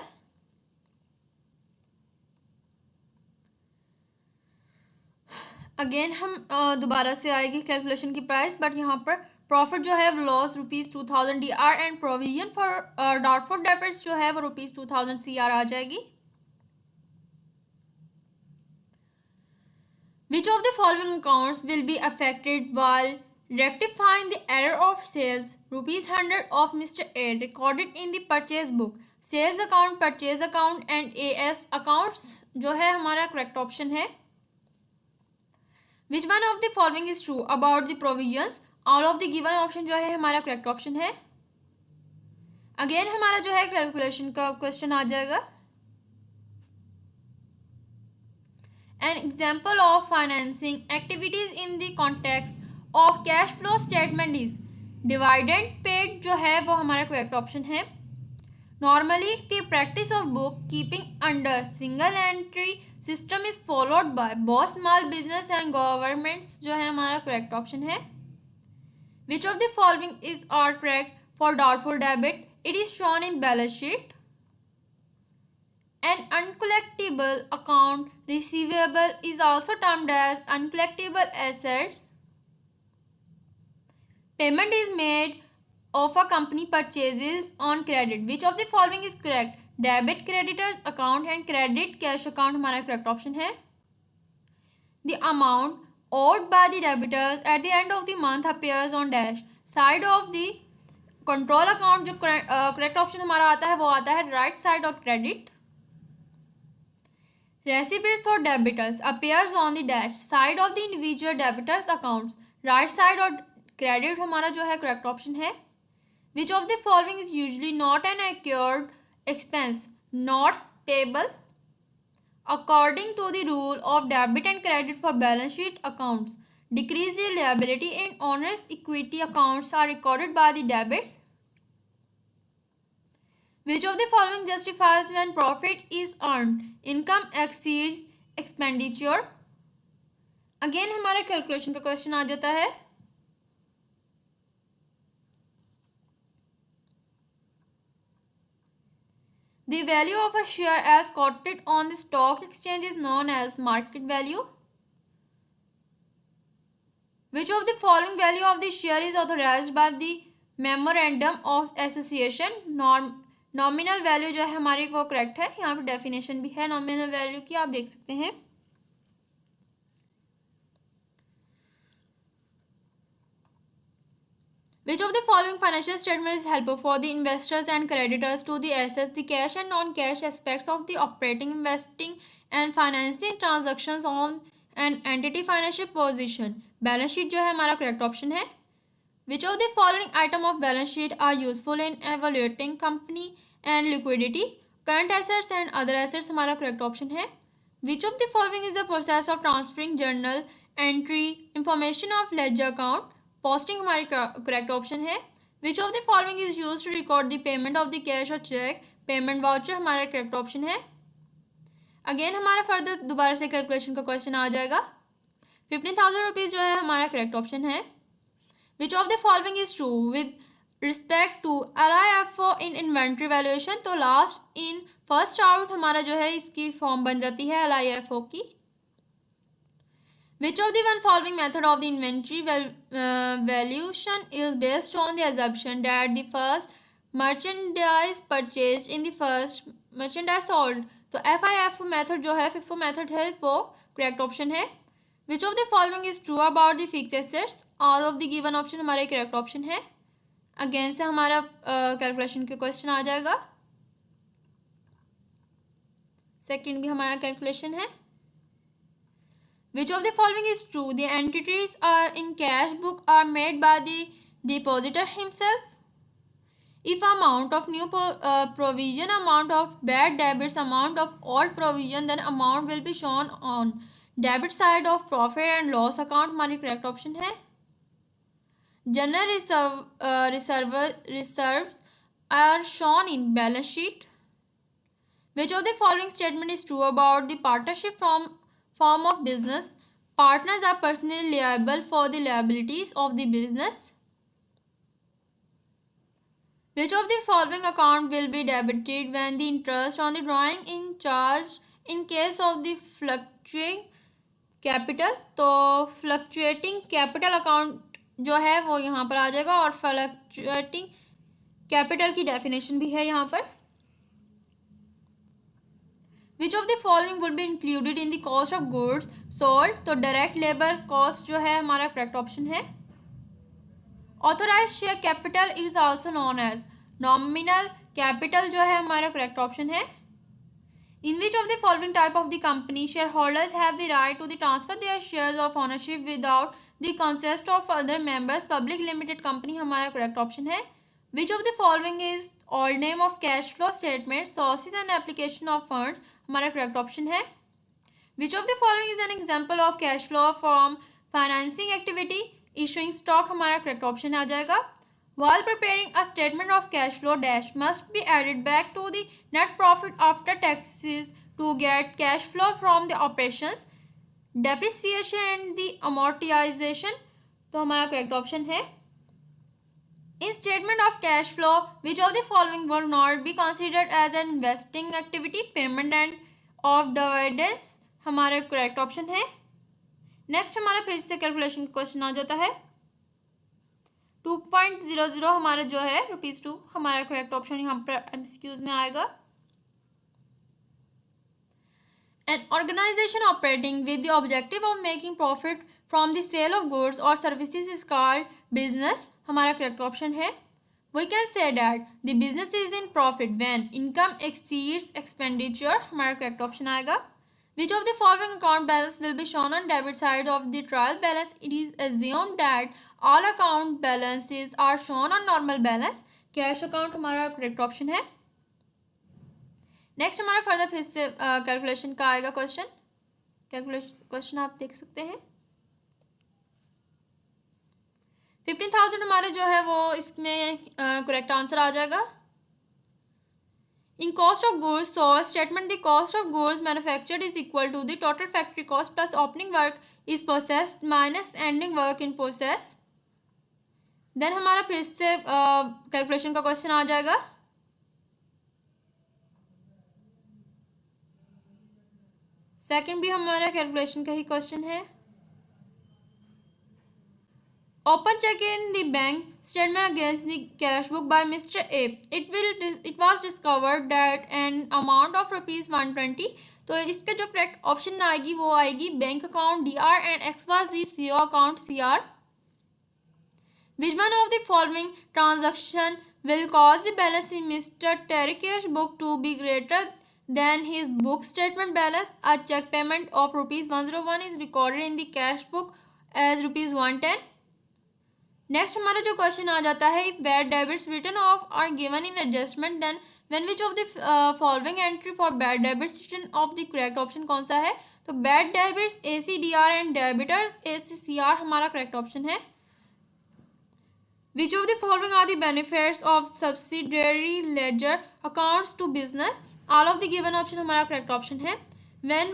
अगेन हम दोबारा से आएगी कैलकुलेशन की प्राइस. बट यहाँ पर प्रॉफिट जो है वो loss ₹2,000 DR and provision for doubtful debits जो है वो ₹2,000 CR आ जाएगी. Which of the following accounts will be affected while rectifying the error of sales? ₹100 of Mr. A recorded in the purchase book. Sales account, purchase account and AS accounts जो है हमारा correct option है. Which one of the following is true about the provisions? All of the given option जो है हमारा correct option है. Again हमारा जो है कैलकुलेशन का क्वेश्चन आ जाएगा. An example of financing activities in the context of cash flow statement is dividend paid जो है वो हमारा correct option है. Normally the practice of bookkeeping under single entry system is followed by both small business and governments जो है हमारा correct option है. Which of the following is correct for doubtful debit? It is shown in balance sheet. An uncollectible account receivable is also termed as uncollectible assets. Payment is made of a company purchases on credit. Which of the following is correct? Debit creditors account and credit cash account हमारा correct option है. The amount owed by the debitors at the end of the month appears on dash side of the control account. जो correct option हमारा आता है वो आता है right side of credit. Receipts for debitors appears on the dash side of the individual debitors accounts. Right side of credit हमारा जो है correct option है. Which of the following is usually not an accrued expense? Notes payable. According to the rule of debit and credit for balance sheet accounts, decrease the liability and owner's equity accounts are recorded by the debits. Which of the following justifies when profit is earned? Income exceeds expenditure. Again हमारा calculation का question आ जाता है. The value of a share as quoted on the stock exchange is known as market value. Which of the following value of the share is authorized by the memorandum of association? Nominal value जो है हमारी वो correct है। यहाँ पे definition भी है nominal value की, आप देख सकते हैं। Which of the following financial statement is helpful for the investors and creditors to assess the cash and non-cash aspects of the operating, investing and financing transactions on an entity financial position? Balance sheet जो है हमारा correct option है। Which of the following item of balance sheet are useful in evaluating company and liquidity? Current assets and other assets हमारा correct option है। Which of the following is the process of transferring journal entry information of ledger account? Posting हमारी correct option है। Which of the following is use to record the payment of the cash और cheque? Payment voucher हमारा correct option है। Again हमारा further दोबारा से calculation का question आ जाएगा। 15,000 रुपीज़ जो है हमारा करेक्ट ऑप्शन है। Which of the following is true with respect to LIFO in inventory valuation? तो लास्ट इन फर्स्ट आउट हमारा जो है इसकी फॉर्म बन जाती है LIFO की। Which of the one following method of the inventory valuation is based on the assumption that the first merchandise purchased in the first merchandise sold? तो FIF method जो है FIFO मेथड है वो correct option है। Which of the following is true about the fixed assets? All of the given option हमारा correct option है। Again से हमारा कैलकुलेशन के क्वेश्चन आ जाएगा। सेकंड भी हमारा कैलकुलेशन है। Which of the following is true? The entities in cash book are made by the depositor himself. If amount of new provision, amount of bad debits, amount of old provision, then amount will be shown on debit side of profit and loss account हमारी correct option है। General reserves are shown in balance sheet. Which of the following statement is true about the partnership from form of business? Partners are personally liable for the liabilities of the business. Which of the following account will be debited when the interest on the drawing in charge in case of the fluctuating capital? तो fluctuating capital account जो है वो यहाँ पर आ जाएगा और fluctuating capital की definition भी है यहाँ पर। Which of the following will be included in the cost of goods sold? तो direct labor cost जो है हमारा correct option है। Authorized share capital is also known as nominal capital जो है हमारा correct option है। In which of the following type of the company shareholders have the right to the transfer their shares of ownership without the consent of other members? Public limited company हमारा correct option है। Which of the following is old name of cash flow statement? Sources and application of funds हमारा correct option है। Which of the following is an example of cash flow from financing activity? Issuing stock हमारा correct option आ जाएगा। While preparing a statement of cash flow dash must be added back to the net profit after taxes to get cash flow from the operations. Depreciation and the amortization तो हमारा correct option है। In statement of cash flow, which of the following will not be considered as an investing activity? Payment and of dividends हमारा correct option है। Next हमारा फिर से calculation का question आ जाता है। 2.00 हमारा जो है ₹2 हमारा करेक्ट ऑप्शन यहाँ पर MCQs में आएगा। An organization operating with the objective of making profit from the sale of goods or services is called business हमारा करेक्ट ऑप्शन है। We can say that the business is in profit when income exceeds expenditure हमारा correct option आएगा। Which of the following account balance will be shown on debit side of the trial balance? It is assumed that all account balances are shown on normal balance. Cash account हमारा correct option है। Next हमारा further फिर से calculation का आएगा question आप देख सकते हैं। 15,000 हमारे जो है वो इसमें करेक्ट आंसर आ जाएगा। In cost of goods sold statement, the cost of goods manufactured is equal to the total factory cost plus opening work is processed minus ending work in process. Then हमारा फिर से calculation का question आ जाएगा। Second भी हमारा calculation का ही question है। Open check in the bank statement against the cash book by Mr. A. It was discovered that an amount of rupees 120. तो इसका जो करेक्ट ऑप्शन आएगी वो आएगी bank account DR and X was the CO account CR. Which one of the following transaction will cause the balance in Mr. Terike's book to be greater than his book statement balance? A check payment of rupees 101 is recorded in the cash book as rupees 110. Next हमारा जो question आ जाता है, if bad debits return of are given in adjustment then when which of the following entry for bad debits return of the correct option कौन सा है? तो bad debits ACDR and debtors ACCR हमारा correct option है. Which of the following are the benefits of subsidiary ledger accounts to business? All of the given option हमारा correct option है. When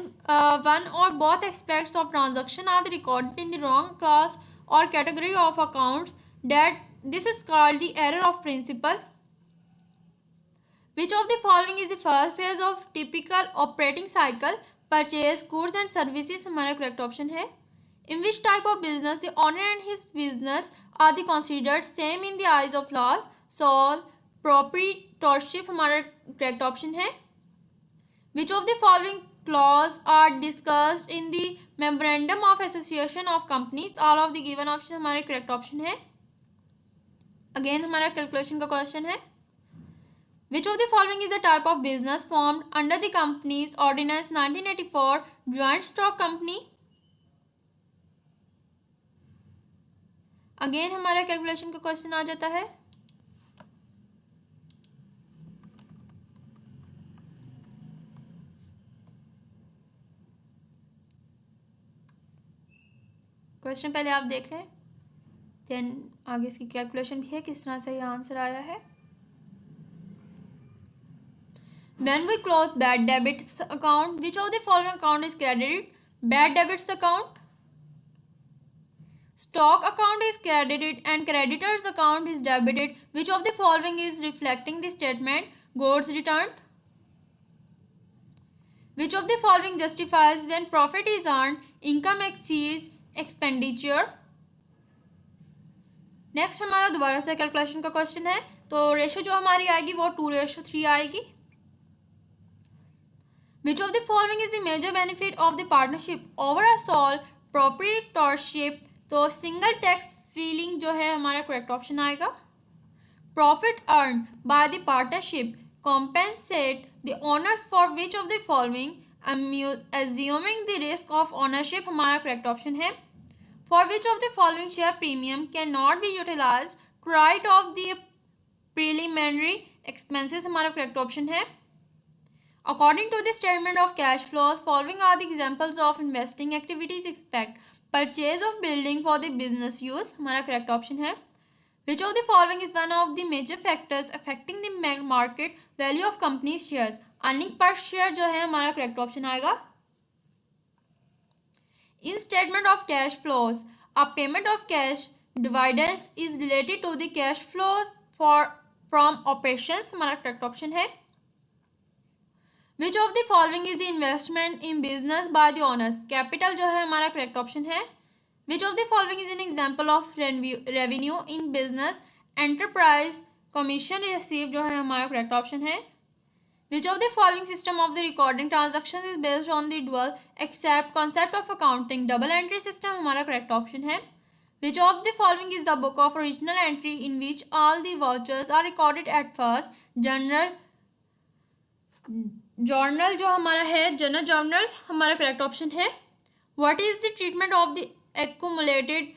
one or both aspects of transaction are recorded in the wrong class or category of accounts, that this is called the error of principle. Which of the following is the first phase of typical operating cycle? Purchase goods and services हमारा correct option है. In which type of business the owner and his business are the considered same in the eyes of laws? Sole proprietorship हमारा correct option है. Which of the following clause are discussed in the memorandum of association of companies? All of the given option हमारे correct option है. Again हमारा calculation का question है. Which of the following is the type of business formed under the Companies Ordinance 1984 joint stock company? Again हमारा calculation का question आ जाता है. Question पहले आप देख लें, देन आगे इसकी कैलकुलेशन भी है किस तरह से ये आंसर आया है. When we close bad debits account, which of the following account is credited? Bad debits account, stock account is credited and creditors account is debited. Which of the following is reflecting the statement? Goods returned. Which of the following justifies when profit is earned, income exceeds expenditure? Next हमारा दोबारा से calculation का question है. तो ratio जो हमारी आएगी वो 2:3 आएगी. Which of the following is the major benefit of the partnership over a sole proprietorship? तो सिंगल टैक्स फीलिंग जो है हमारा करेक्ट ऑप्शन आएगा. Profit earn by the partnership compensate the owners for which of the following? Assuming the risk of ownership हमारा correct option है. For which of the following share premium cannot be utilized to write off the preliminary expenses हमारा correct option है. According to the statement of cash flows, following are the examples of investing activities. Expect purchase of building for the business use हमारा correct option है. Which of the following is one of the major factors affecting the market value of company's shares? Earning per share जो है हमारा correct option आएगा. In statement of cash flows a payment of cash dividends is related to the cash flows for from operations हमारा correct option है. Which of the following is the investment in business by the owners? Capital जो है हमारा correct option है. Which of the following is an example of revenue in business enterprise? Commission receive जो है हमारा correct option है. Which of the following system of the recording transactions is based on the dual accept concept of accounting? Double entry system हमारा correct option है. Which of the following is the book of original entry in which all the vouchers are recorded at first? Journal जो हमारा है general journal हमारा correct option है. What is the treatment of the accumulated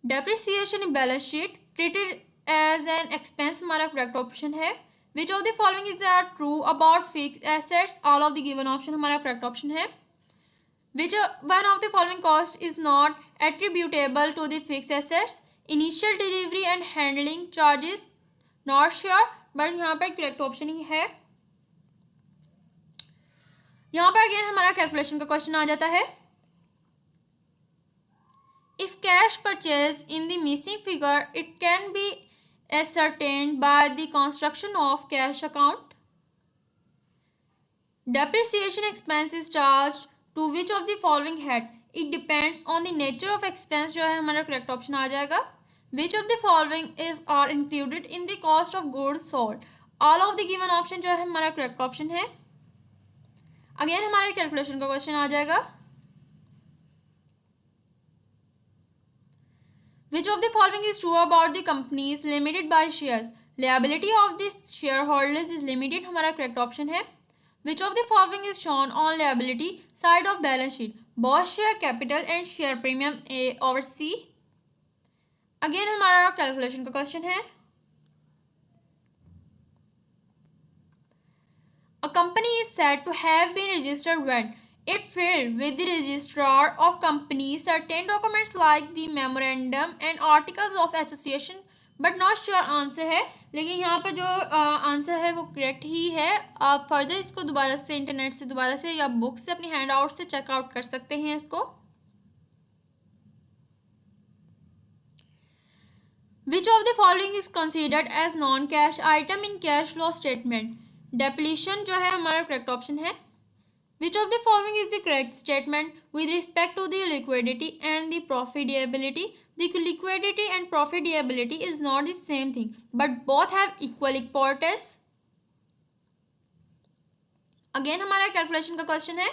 depreciation in balance sheet? Treated as an expense हमारा correct option है. Which of the following is true about fixed assets? All of the given option हमारा correct option है. Which one of the following cost is not attributable to the fixed assets? Initial delivery and handling charges. Not sure, but यहाँ पर correct option ही है. यहाँ पर again हमारा calculation का question आ जाता है. If cash purchase in the missing figure, it can be ascertained by the construction of cash account. Depreciation expense is charged to which of the following head? It depends on the nature of expense जो है हमारा correct option आ जाएगा। Which of the following is are included in the cost of goods sold. All of the given option जो है हमारा correct option है। Again हमारे कैलकुलेशन का क्वेश्चन आ जाएगा। Which of the following is true about the companies limited by shares? Liability of the shareholders is limited हमारा correct option है। Which of the following is shown on liability side of balance sheet? Both share capital and share premium A over C. Again हमारा calculation का question है। A company is said to have been registered when it filed with the registrar of companies certain documents like the memorandum and articles of association, but not sure answer है, लेकिन यहाँ पर जो answer है वो correct ही है। आप further इसको दोबारा से इंटरनेट से दोबारा से या बुक से अपनी हैंड आउट से चेकआउट कर सकते हैं इसको। Which of the following is considered as non cash item in cash flow statement? Depletion जो है हमारा करेक्ट ऑप्शन है। Which of the following is the correct statement with respect to the liquidity and the profitability? The liquidity and profitability is not the same thing, but both have equal importance. Again हमारा calculation का question है।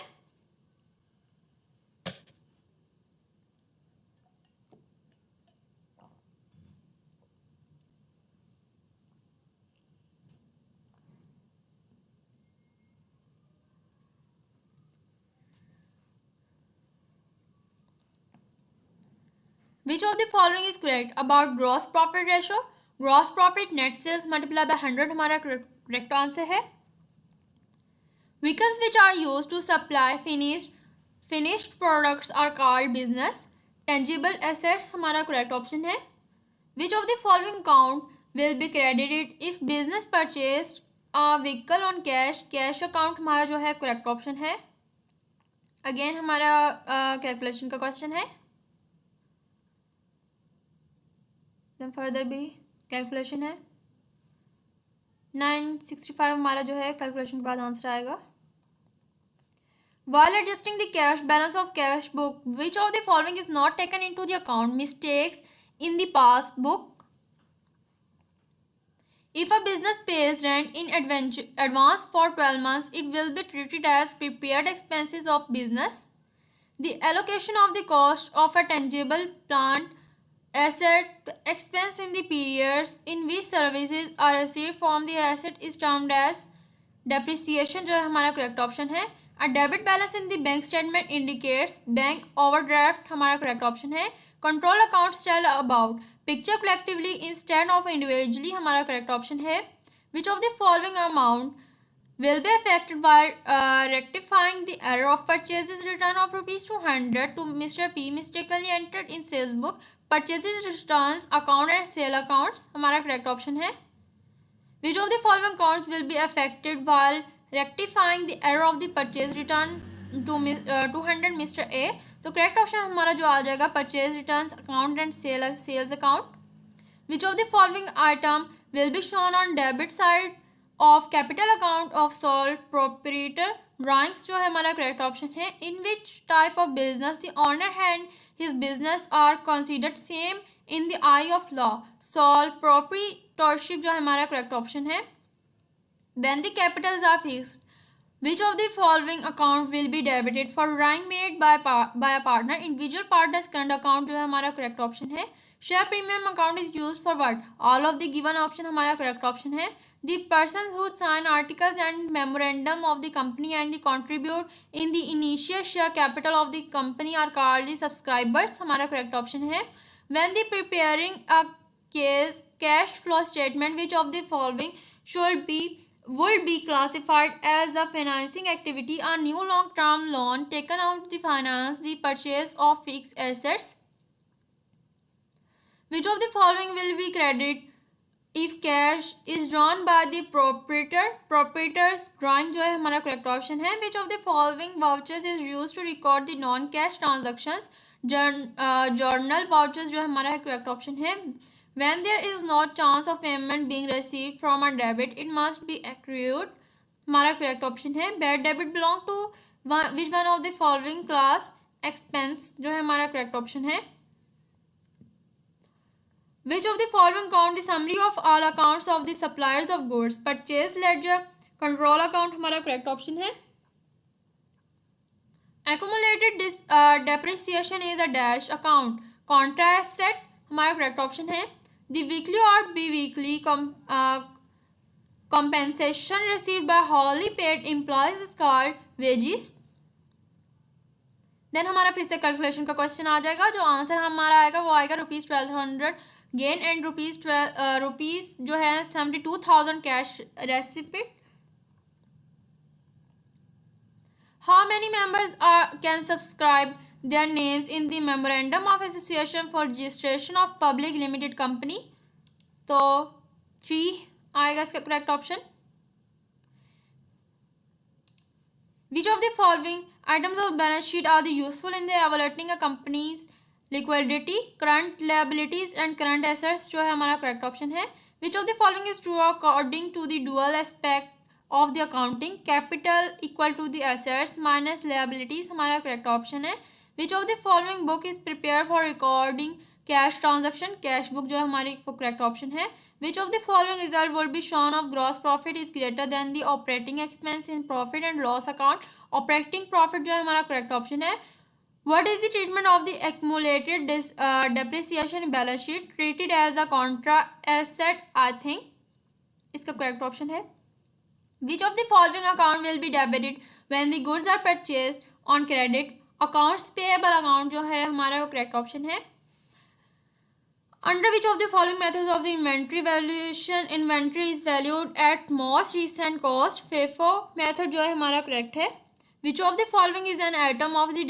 Which of the following is correct about gross profit ratio? Gross profit net sales multiplied by 100 हमारा correct answer है। Vehicles which are used to supply finished products are called business. Tangible assets हमारा correct option है। Which of the following account will be credited if business purchased a vehicle on cash? Cash account हमारा जो है correct option है। Again हमारा calculation का question है। Further भी कैलकुलेशन है। 965 हमारा जो है कैलकुलेशन के बाद आंसर आएगा। While adjusting the cash balance of cash book, which of the following is not taken into the account? Mistakes in the past book. If a business pays rent in advance for 12 months, it will be treated as prepared expenses of business. The allocation of the cost of a tangible plant asset expense in the periods in which services are received from the asset is termed as depreciation जो है हमारा correct option है। A debit balance in the bank statement indicates bank overdraft हमारा correct option है। Control accounts tell about picture collectively instead of individually हमारा correct option है। Which of the following amount will be affected by rectifying the error of purchases return of ₹200 to Mr. P mistakenly entered in sales book? Purchases returns account and sale accounts हमारा correct option है। Which of the following accounts will be affected while rectifying the error of the purchase return to 200 Mr. A? तो correct option हमारा जो आ जाएगा purchase returns account and sales account. Which of the following item will be shown on debit side of capital account of sole proprietor? Drawings जो है हमारा correct option है। In which type of business the owner and his business are considered same in the eye of law? Sole proprietorship जो है हमारा correct option है। When the capitals are fixed, which of the following account will be debited for drawing made by a partner? Individual partner's current account जो है हमारा correct option है। Share premium account is used for what? All of the given option हमारा correct option है। The persons who sign articles and memorandum of the company and the contribute in the initial share capital of the company are called the subscribers हमारा correct option है। When the preparing a cash flow statement, which of the following would be classified as a financing activity? A new long-term loan taken out to finance the purchase of fixed assets. Which of the following will be credited if cash is drawn by the proprietor? Proprietor's drawing जो है हमारा correct option है। Which of the following vouchers is used to record the non-cash transactions? Journal vouchers जो है हमारा correct option है। When there is no chance of payment being received from a debit, it must be accrued हमारा correct option है। Bad debit belong to which one of the following class? Expense जो है हमारा correct option है। Which of the following count the summary of all accounts of the suppliers of goods. Purchase ledger control account हमारा correct option है। Accumulated depreciation is a dash account. Contra asset हमारा correct option है। The weekly or bi-weekly compensation received by wholly paid employees is called wages. Then हमारा फिर से calculation का question आ जाएगा। जो आंसर हमारा आएगा वो आएगा ₹1200 गेन एंड रुपीज जो है 72,000 cash रेसिपिट। How many members can subscribe their names in the memorandum of association for registration of public limited company? तो 3 आएगा इसका correct option. Which of the following items of balance sheet are the useful in the evaluating a company's liquidity, current liabilities and current assets जो है हमारा correct option है। Which of the following is true according to the dual aspect of the accounting? Capital equal to the assets minus liabilities हमारा correct option है। Which of the following book is prepared for recording cash transaction? Cash book जो है हमारी correct option है। Which of the following result will be shown of gross profit is greater than the operating expense in profit and loss account? Operating profit जो है हमारा correct option है। What is the treatment of the accumulated depreciation in balance sheet? Treated as a contra asset I think इसका correct option है। Which of the following account will be debited when the goods are purchased on credit? Accounts payable account जो है हमारा वो correct option है। Under which of the following methods of the inventory valuation inventory is valued at most recent cost? FIFO method जो है हमारा correct है। Which of the following is an item of the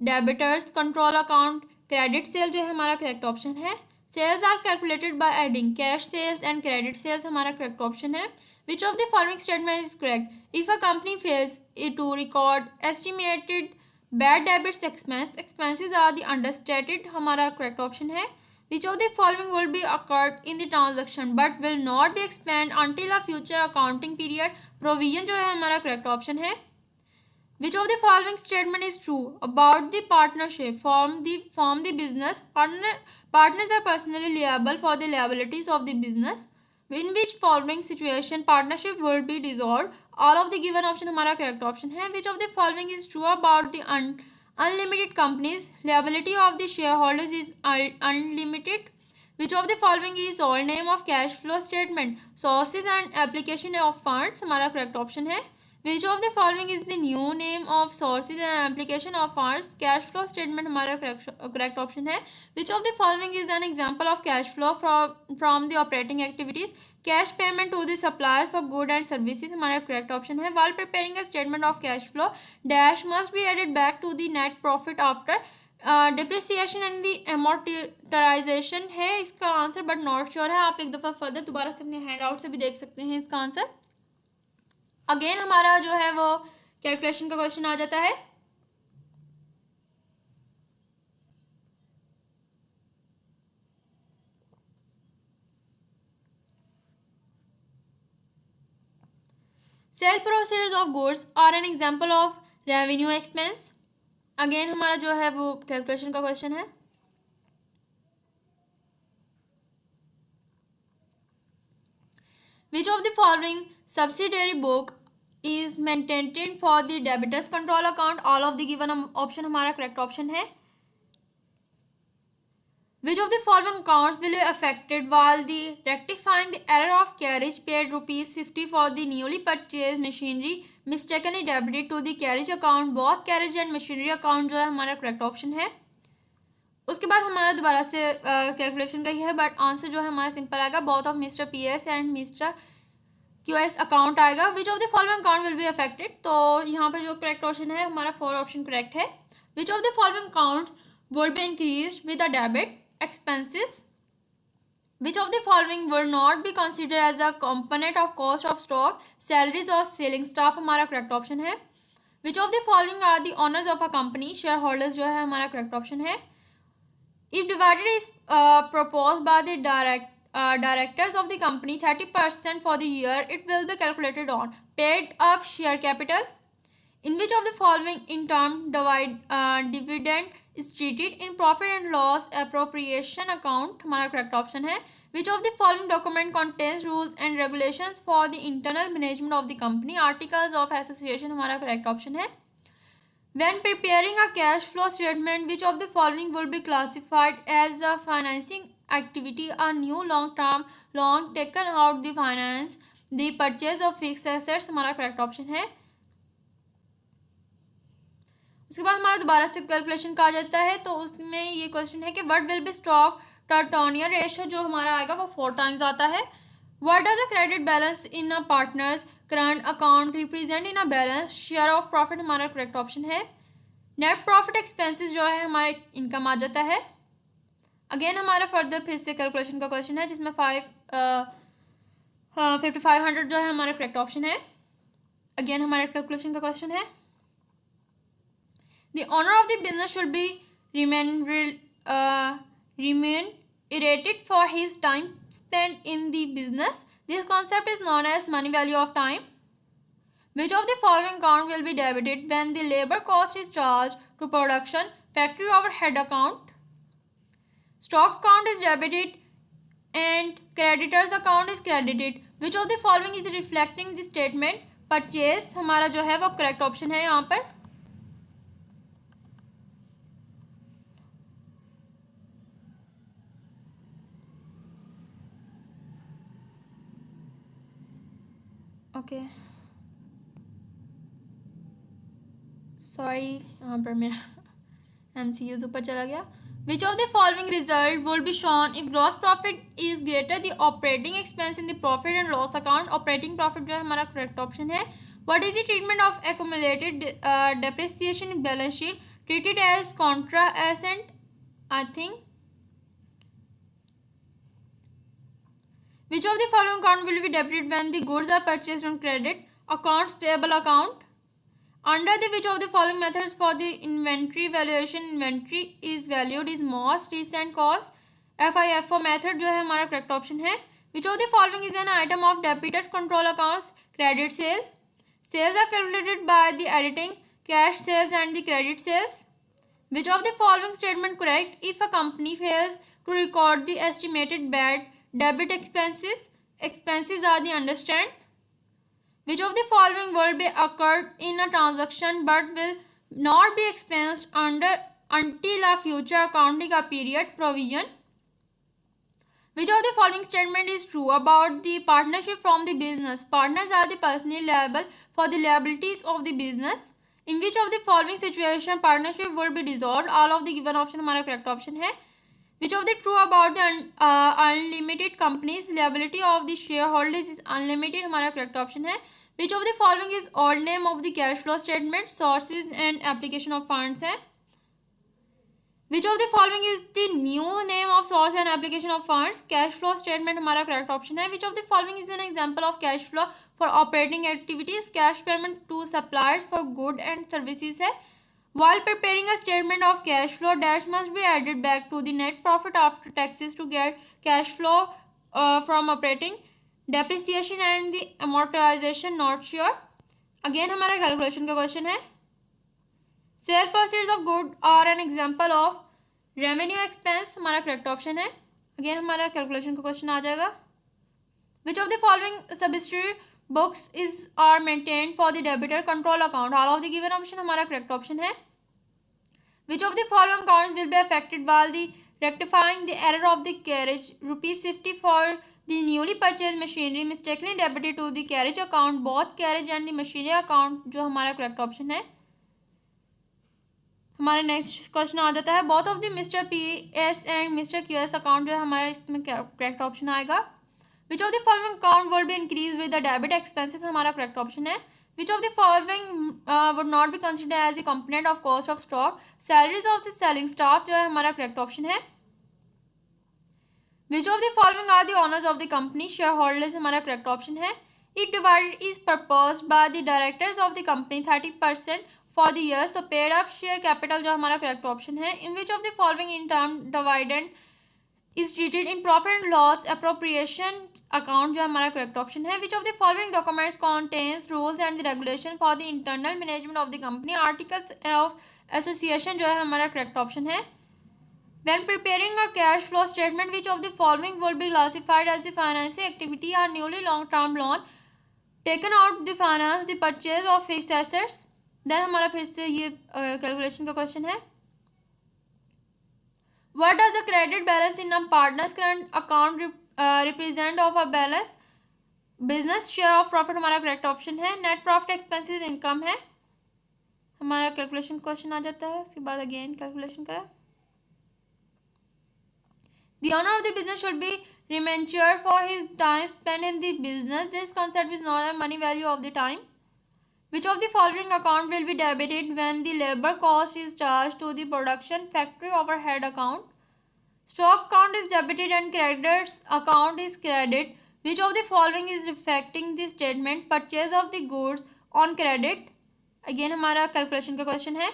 debitors control account? Credit sale जो है हमारा correct option है। Sales are calculated by adding cash sales and credit sales हमारा correct option है। Which of the following statement is correct? If a company fails to record estimated bad debits expenses are the understated हमारा correct option है। Which of the following will be occurred in the transaction but will not be explained until a future accounting period? Provision जो है हमारा correct option है। Which of the following statement is true about the partnership? Form the business. Partners are personally liable for the liabilities of the business. In which following situation partnership will be dissolved? All of the given option हमारा correct option है। Which of the following is true about the unlimited companies? Liability of the shareholders is unlimited. Which of the following is all name of cash flow statement? Sources and application of funds हमारा correct option है। Which of the following is the new name of sources and application of funds? Cash flow statement हमारा correct option है। Which of the following is an example of cash flow from the operating activities? Cash payment to the supplier for goods and services हमारा correct option है। While preparing a statement of cash flow, dash must be added back to the net profit after depreciation and the amortisation है इसका answer, but not sure है। आप एक दफ़ा further दोबारा से अपने हैंड आउट से भी देख सकते हैं इसका आंसर। अगेन हमारा जो है वो कैलकुलेशन का क्वेश्चन आ जाता है। Sale proceeds of goods are an example of revenue expense. Again हमारा जो है वो कैलकुलेशन का क्वेश्चन है। Which of the following subsidiary book is maintained for the debitors control account? All of the given option हमारा correct option है। Which of the following accounts will be affected while the rectifying the error of carriage paid ₹50 for the newly purchased machinery mistakenly debited to the carriage account? Both carriage and machinery account जो है हमारा correct option है। उसके बाद हमारा दोबारा से calculation का ही है, बट आंसर जो है हमारा सिंपल आएगा। Both of mister PS and mister QS account आएगा। Which of the following account will be affected? तो यहाँ पर जो करेक्ट ऑप्शन है हमारा 4 ऑप्शन करेक्ट है। Which of the following accounts would be increased with a debit expenses? Which of the following will not be considered as a component of cost of stock? Salaries or selling staff हमारा correct option है। Which of the following are the owners of a company? Shareholders जो है हमारा correct option है। If dividend is proposed by the directors of the company 30% for the year, it will be calculated on paid up share capital, In which of the following in term dividend is treated in profit and loss appropriation account? हमारा correct option है. Which of the following document contains rules and regulations for the internal management of the company? Articles of association हमारा correct option है. When preparing a cash flow statement, which of the following will be classified as a financing activity? A new long-term loan taken out the finance the purchase of fixed assets हमारा correct option है. उसके बाद हमारा दोबारा से calculation कहा जाता है, तो उसमें ये क्वेश्चन है कि what will be stock turnover ratio, जो हमारा आएगा वो 4 टाइम्स आता है. What does the credit balance in a partners current account represent in a balance share of profit हमारा करेक्ट ऑप्शन है. नेट प्रॉफिट एक्सपेंसेस जो है हमारे इनकम आ जाता है. अगेन हमारा फर्दर फिर से कैलकुलेशन का क्वेश्चन है जिसमें 5500 जो है हमारा करेक्ट ऑप्शन है. अगेन हमारा कैलकुलेशन का क्वेश्चन है. The owner of the business should be remunerated for his time spent in the business. This concept is known as money value of time. Which of the following account will be debited when the labor cost is charged to production? Factory overhead account. Stock account is debited and creditors account is credited. Which of the following is reflecting the statement purchase? हमारा जो है वो correct option है यहाँ पर. Okay sorry, यहाँ पर मेरा MCQs ऊपर चला गया. Which of the following result will be shown if gross profit is greater the operating expense in the profit and loss account? Operating profit जो है हमारा correct option है. What is the treatment of accumulated depreciation in balance sheet? Treated as contra asset, I think. Which of the following account will be debited when the goods are purchased on credit? Accounts payable account. Under the which of the following methods for the inventory valuation inventory is valued is most recent cost? FIFO method जो है हमारा correct option है. Which of the following is an item of debited control accounts? Credit sale. Sales are calculated by the editing cash sales and the credit sales. Which of the following statement correct if a company fails to record the estimated bad debit expenses? Expenses are the understand. Which of the following will be occurred in a transaction but will not be expensed until a future accounting period provision? Which of the following statement is true about the partnership from the business? Partners are the personally liable for the liabilities of the business. In which of the following situation partnership will be dissolved? All of the given option हमारा correct option है. Which of the true about the unlimited companies liability of the shareholders is unlimited हमारा correct option है. Which of the following is old name of the cash flow statement? Sources and application of funds है. Which of the following is the new name of source and application of funds? Cash flow statement हमारा correct option है. Which of the following is an example of cash flow for operating activities? Cash payment to suppliers for goods and services है. While preparing a statement of cash flow, dash must be added back to the net profit after taxes to get cash flow from operating. Depreciation and the amortization not sure. Again हमारा calculation का question है. Sale proceeds of good are an example of revenue expense हमारा correct option है. Again हमारा calculation का question आ जाएगा. Which of the following subsidiary books are maintained for the debitor control account? All of the given option हमारा correct option है. Which of the following accounts will be affected while the rectifying the error of the carriage? ₹50 for the newly purchased machinery mistakenly debited to the carriage account. Both carriage and the machinery account जो हमारा correct option है. हमारा next question आ जाता है. Both of the mister PS and mister QS account जो है हमारा इसमें करेक्ट ऑप्शन आएगा. Which of the following account will be increase with the debit expenses हमारा करेक्ट ऑप्शन है. Which of the following would not be considered as a component of cost of stock? Salaries of the selling staff जो है हमारा correct option है. Which of the following are the owners of the company? Shareholders हमारा correct option है. It divided is proposed by the directors of the company 30% for the years. तो paid up share capital जो हमारा correct option है. In which of the following in term dividend is treated in profit and loss appropriation account जो हमारा correct option है। Which of the following documents contains rules and the regulation for the internal management of the company. Articles of association जो है हमारा correct option है। When preparing a cash flow statement, which of the following will be classified as the financing activity or newly long-term loan taken out to finance the purchase of fixed assets? Then हमारा फिर से ये calculation का question है। What does the credit balance in a partner's current account represent of a balance? Business share of profit हमारा correct option है। Net profit expenses income है। हमारा कैलकुलेशन क्वेश्चन आ जाता है। उसके बाद अगेन कैलकुलेशन का The owner of the business should be remunerated for his time spent in the business. This concept is known as money value of the time. Which of the following account will be debited when the labor cost is charged to the production factory overhead account? Stock account is debited and creditors account is credit. Which of the following is reflecting the statement purchase of the goods on credit? Again हमारा calculation का question है।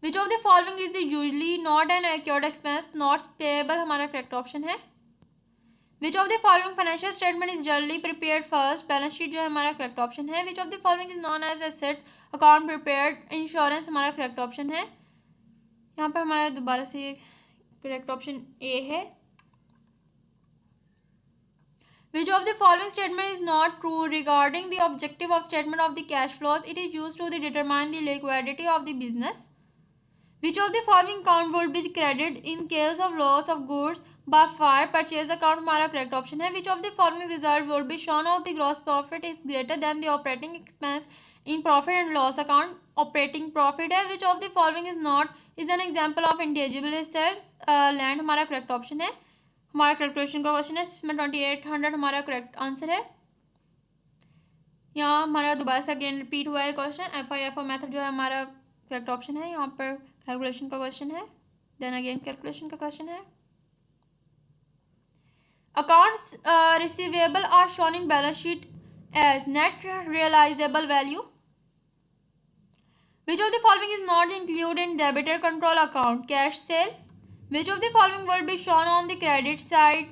Which of the following is the usually not an accrued expense not payable हमारा correct option है। Which of the following financial statement is generally prepared first? Balance sheet जो है हमारा correct option है। Which of the following is known as asset account prepared? Insurance हमारा correct option है। यहाँ पर हमारा दोबारा से करेक्ट ऑप्शन ए है। Which of the following statement is not true regarding the objective of statement of the cash flows? It is used to determine the liquidity of the business. Which of the following account would be credited in case of loss of goods by fire? Purchase account हमारा correct option है। Which of the following result will be shown of the gross profit is greater than the operating expense in profit and loss account? Operating profit है। Which of the following is not is an example of intangible assets? Land हमारा correct option है। हमारा calculation का question है जिसमें 2800 हमारा correct answer है। यहाँ हमारा दोबारा से अगेन रिपीट हुआ है क्वेश्चन। FIFO मेथड जो है हमारा करेक्ट ऑप्शन है। यहाँ पर कैलकुलेशन का क्वेश्चन है। देन अगेन कैलकुलेशन का क्वेश्चन है। Accounts receivable are shown in balance sheet as net realisable value. Which of the following is not include in debtor control account? Cash sale. Which of the following will be shown on the credit side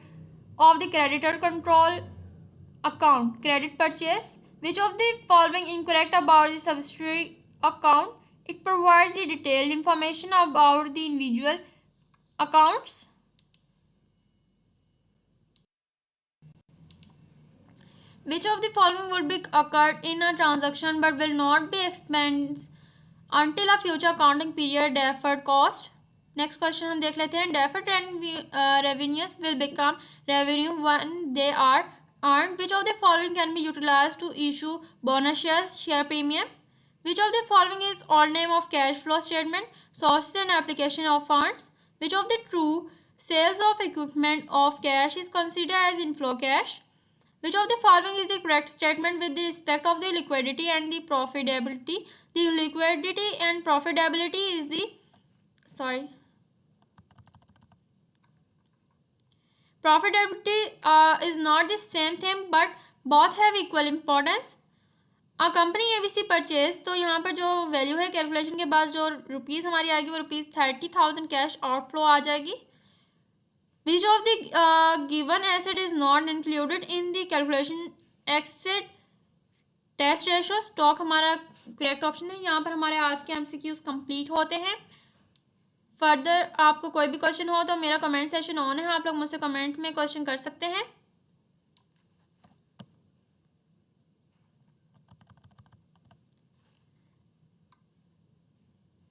of the creditor control account? Credit purchase. Which of the following incorrect about the subsidiary account? It provides the detailed information about the individual accounts. Which of the following would be occurred in a transaction but will not be expensed until a future accounting period? Deferred cost. Next question हम देख लेते हैं। Deferred revenues will become revenue when they are earned. Which of the following can be utilized to issue bonus shares? Share premium. Which of the following is old name of cash flow statement? Sources and application of funds. Which of the true sales of equipment of cash is considered as inflow cash? Which of the following is the correct statement with respect of the liquidity and the profitability? The liquidity and profitability is the profitability is not the same thing but both have equal importance. Company ABC purchase, तो यहाँ पर जो value है calculation के बाद जो rupees हमारी आएगी वो ₹30,000 कैश आउटफ्लो आ जाएगी। Which of the given asset is not included in the calculation asset test ratio? Stock हमारा करेक्ट ऑप्शन है। यहाँ पर हमारे आज के MCQs कंप्लीट होते हैं। फर्दर आपको कोई भी क्वेश्चन हो तो मेरा कमेंट सेशन ऑन है, आप लोग मुझसे कमेंट में क्वेश्चन कर सकते हैं।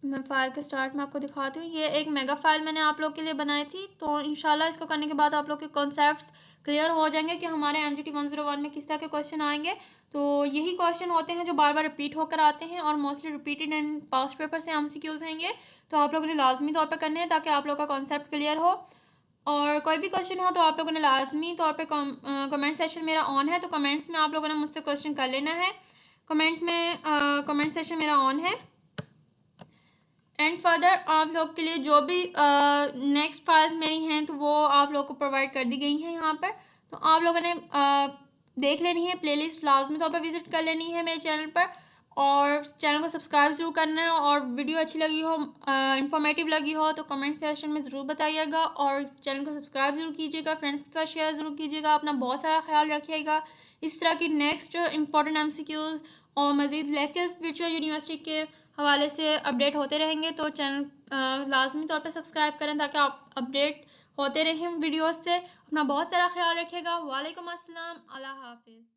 मैं फाइल के स्टार्ट में आपको दिखाती हूँ। ये एक मेगा फाइल मैंने आप लोग के लिए बनाई थी, तो इंशाल्लाह इसको करने के बाद आप लोग के कॉन्सेप्ट्स क्लियर हो जाएंगे कि हमारे MGT 101 में किस तरह के क्वेश्चन आएंगे। तो यही क्वेश्चन होते हैं जो बार बार रिपीट होकर आते हैं और mostly repeated and past paper से MCQs हैंगे, तो आप लोगों ने लाजमी तौर पर करने हैं ताकि आप लोग का कॉन्सेप्ट क्लियर हो। और कोई भी क्वेश्चन हो तो आप लोगों ने लाजमी तौर पर कमेंट सेशन मेरा ऑन है, तो कमेंट्स में आप लोगों ने मुझसे क्वेश्चन कर लेना है। कमेंट सेशन मेरा ऑन है। एंड फर्दर आप लोग के लिए जो भी नेक्स्ट फाइल्स मेरी हैं तो वो आप लोग को प्रोवाइड कर दी गई हैं यहाँ पर, तो आप लोगों ने देख लेनी है। प्लेलिस्ट लाजमी तौर पर विजिट कर लेनी है मेरे चैनल पर। और चैनल को सब्सक्राइब ज़रूर करना है। और वीडियो अच्छी लगी हो, इंफॉर्मेटिव लगी हो तो कमेंट सेक्शन में ज़रूर बताइएगा। और चैनल को सब्सक्राइब ज़रूर कीजिएगा, फ्रेंड्स के साथ शेयर ज़रूर कीजिएगा। अपना बहुत सारा ख्याल रखिएगा। इस तरह की नेक्स्ट इंपॉर्टेंट MCQs और मज़ीद लेक्चर्स वर्चुअल यूनिवर्सिटी के हवाले से अपडेट होते रहेंगे, तो चैनल लाजमी तौर पर सब्सक्राइब करें ताकि आप अपडेट होते रहें वीडियोज़ से। अपना बहुत सारा ख्याल रखिएगा। वालेकुम अस्सलाम, अल्लाह हाफिज़।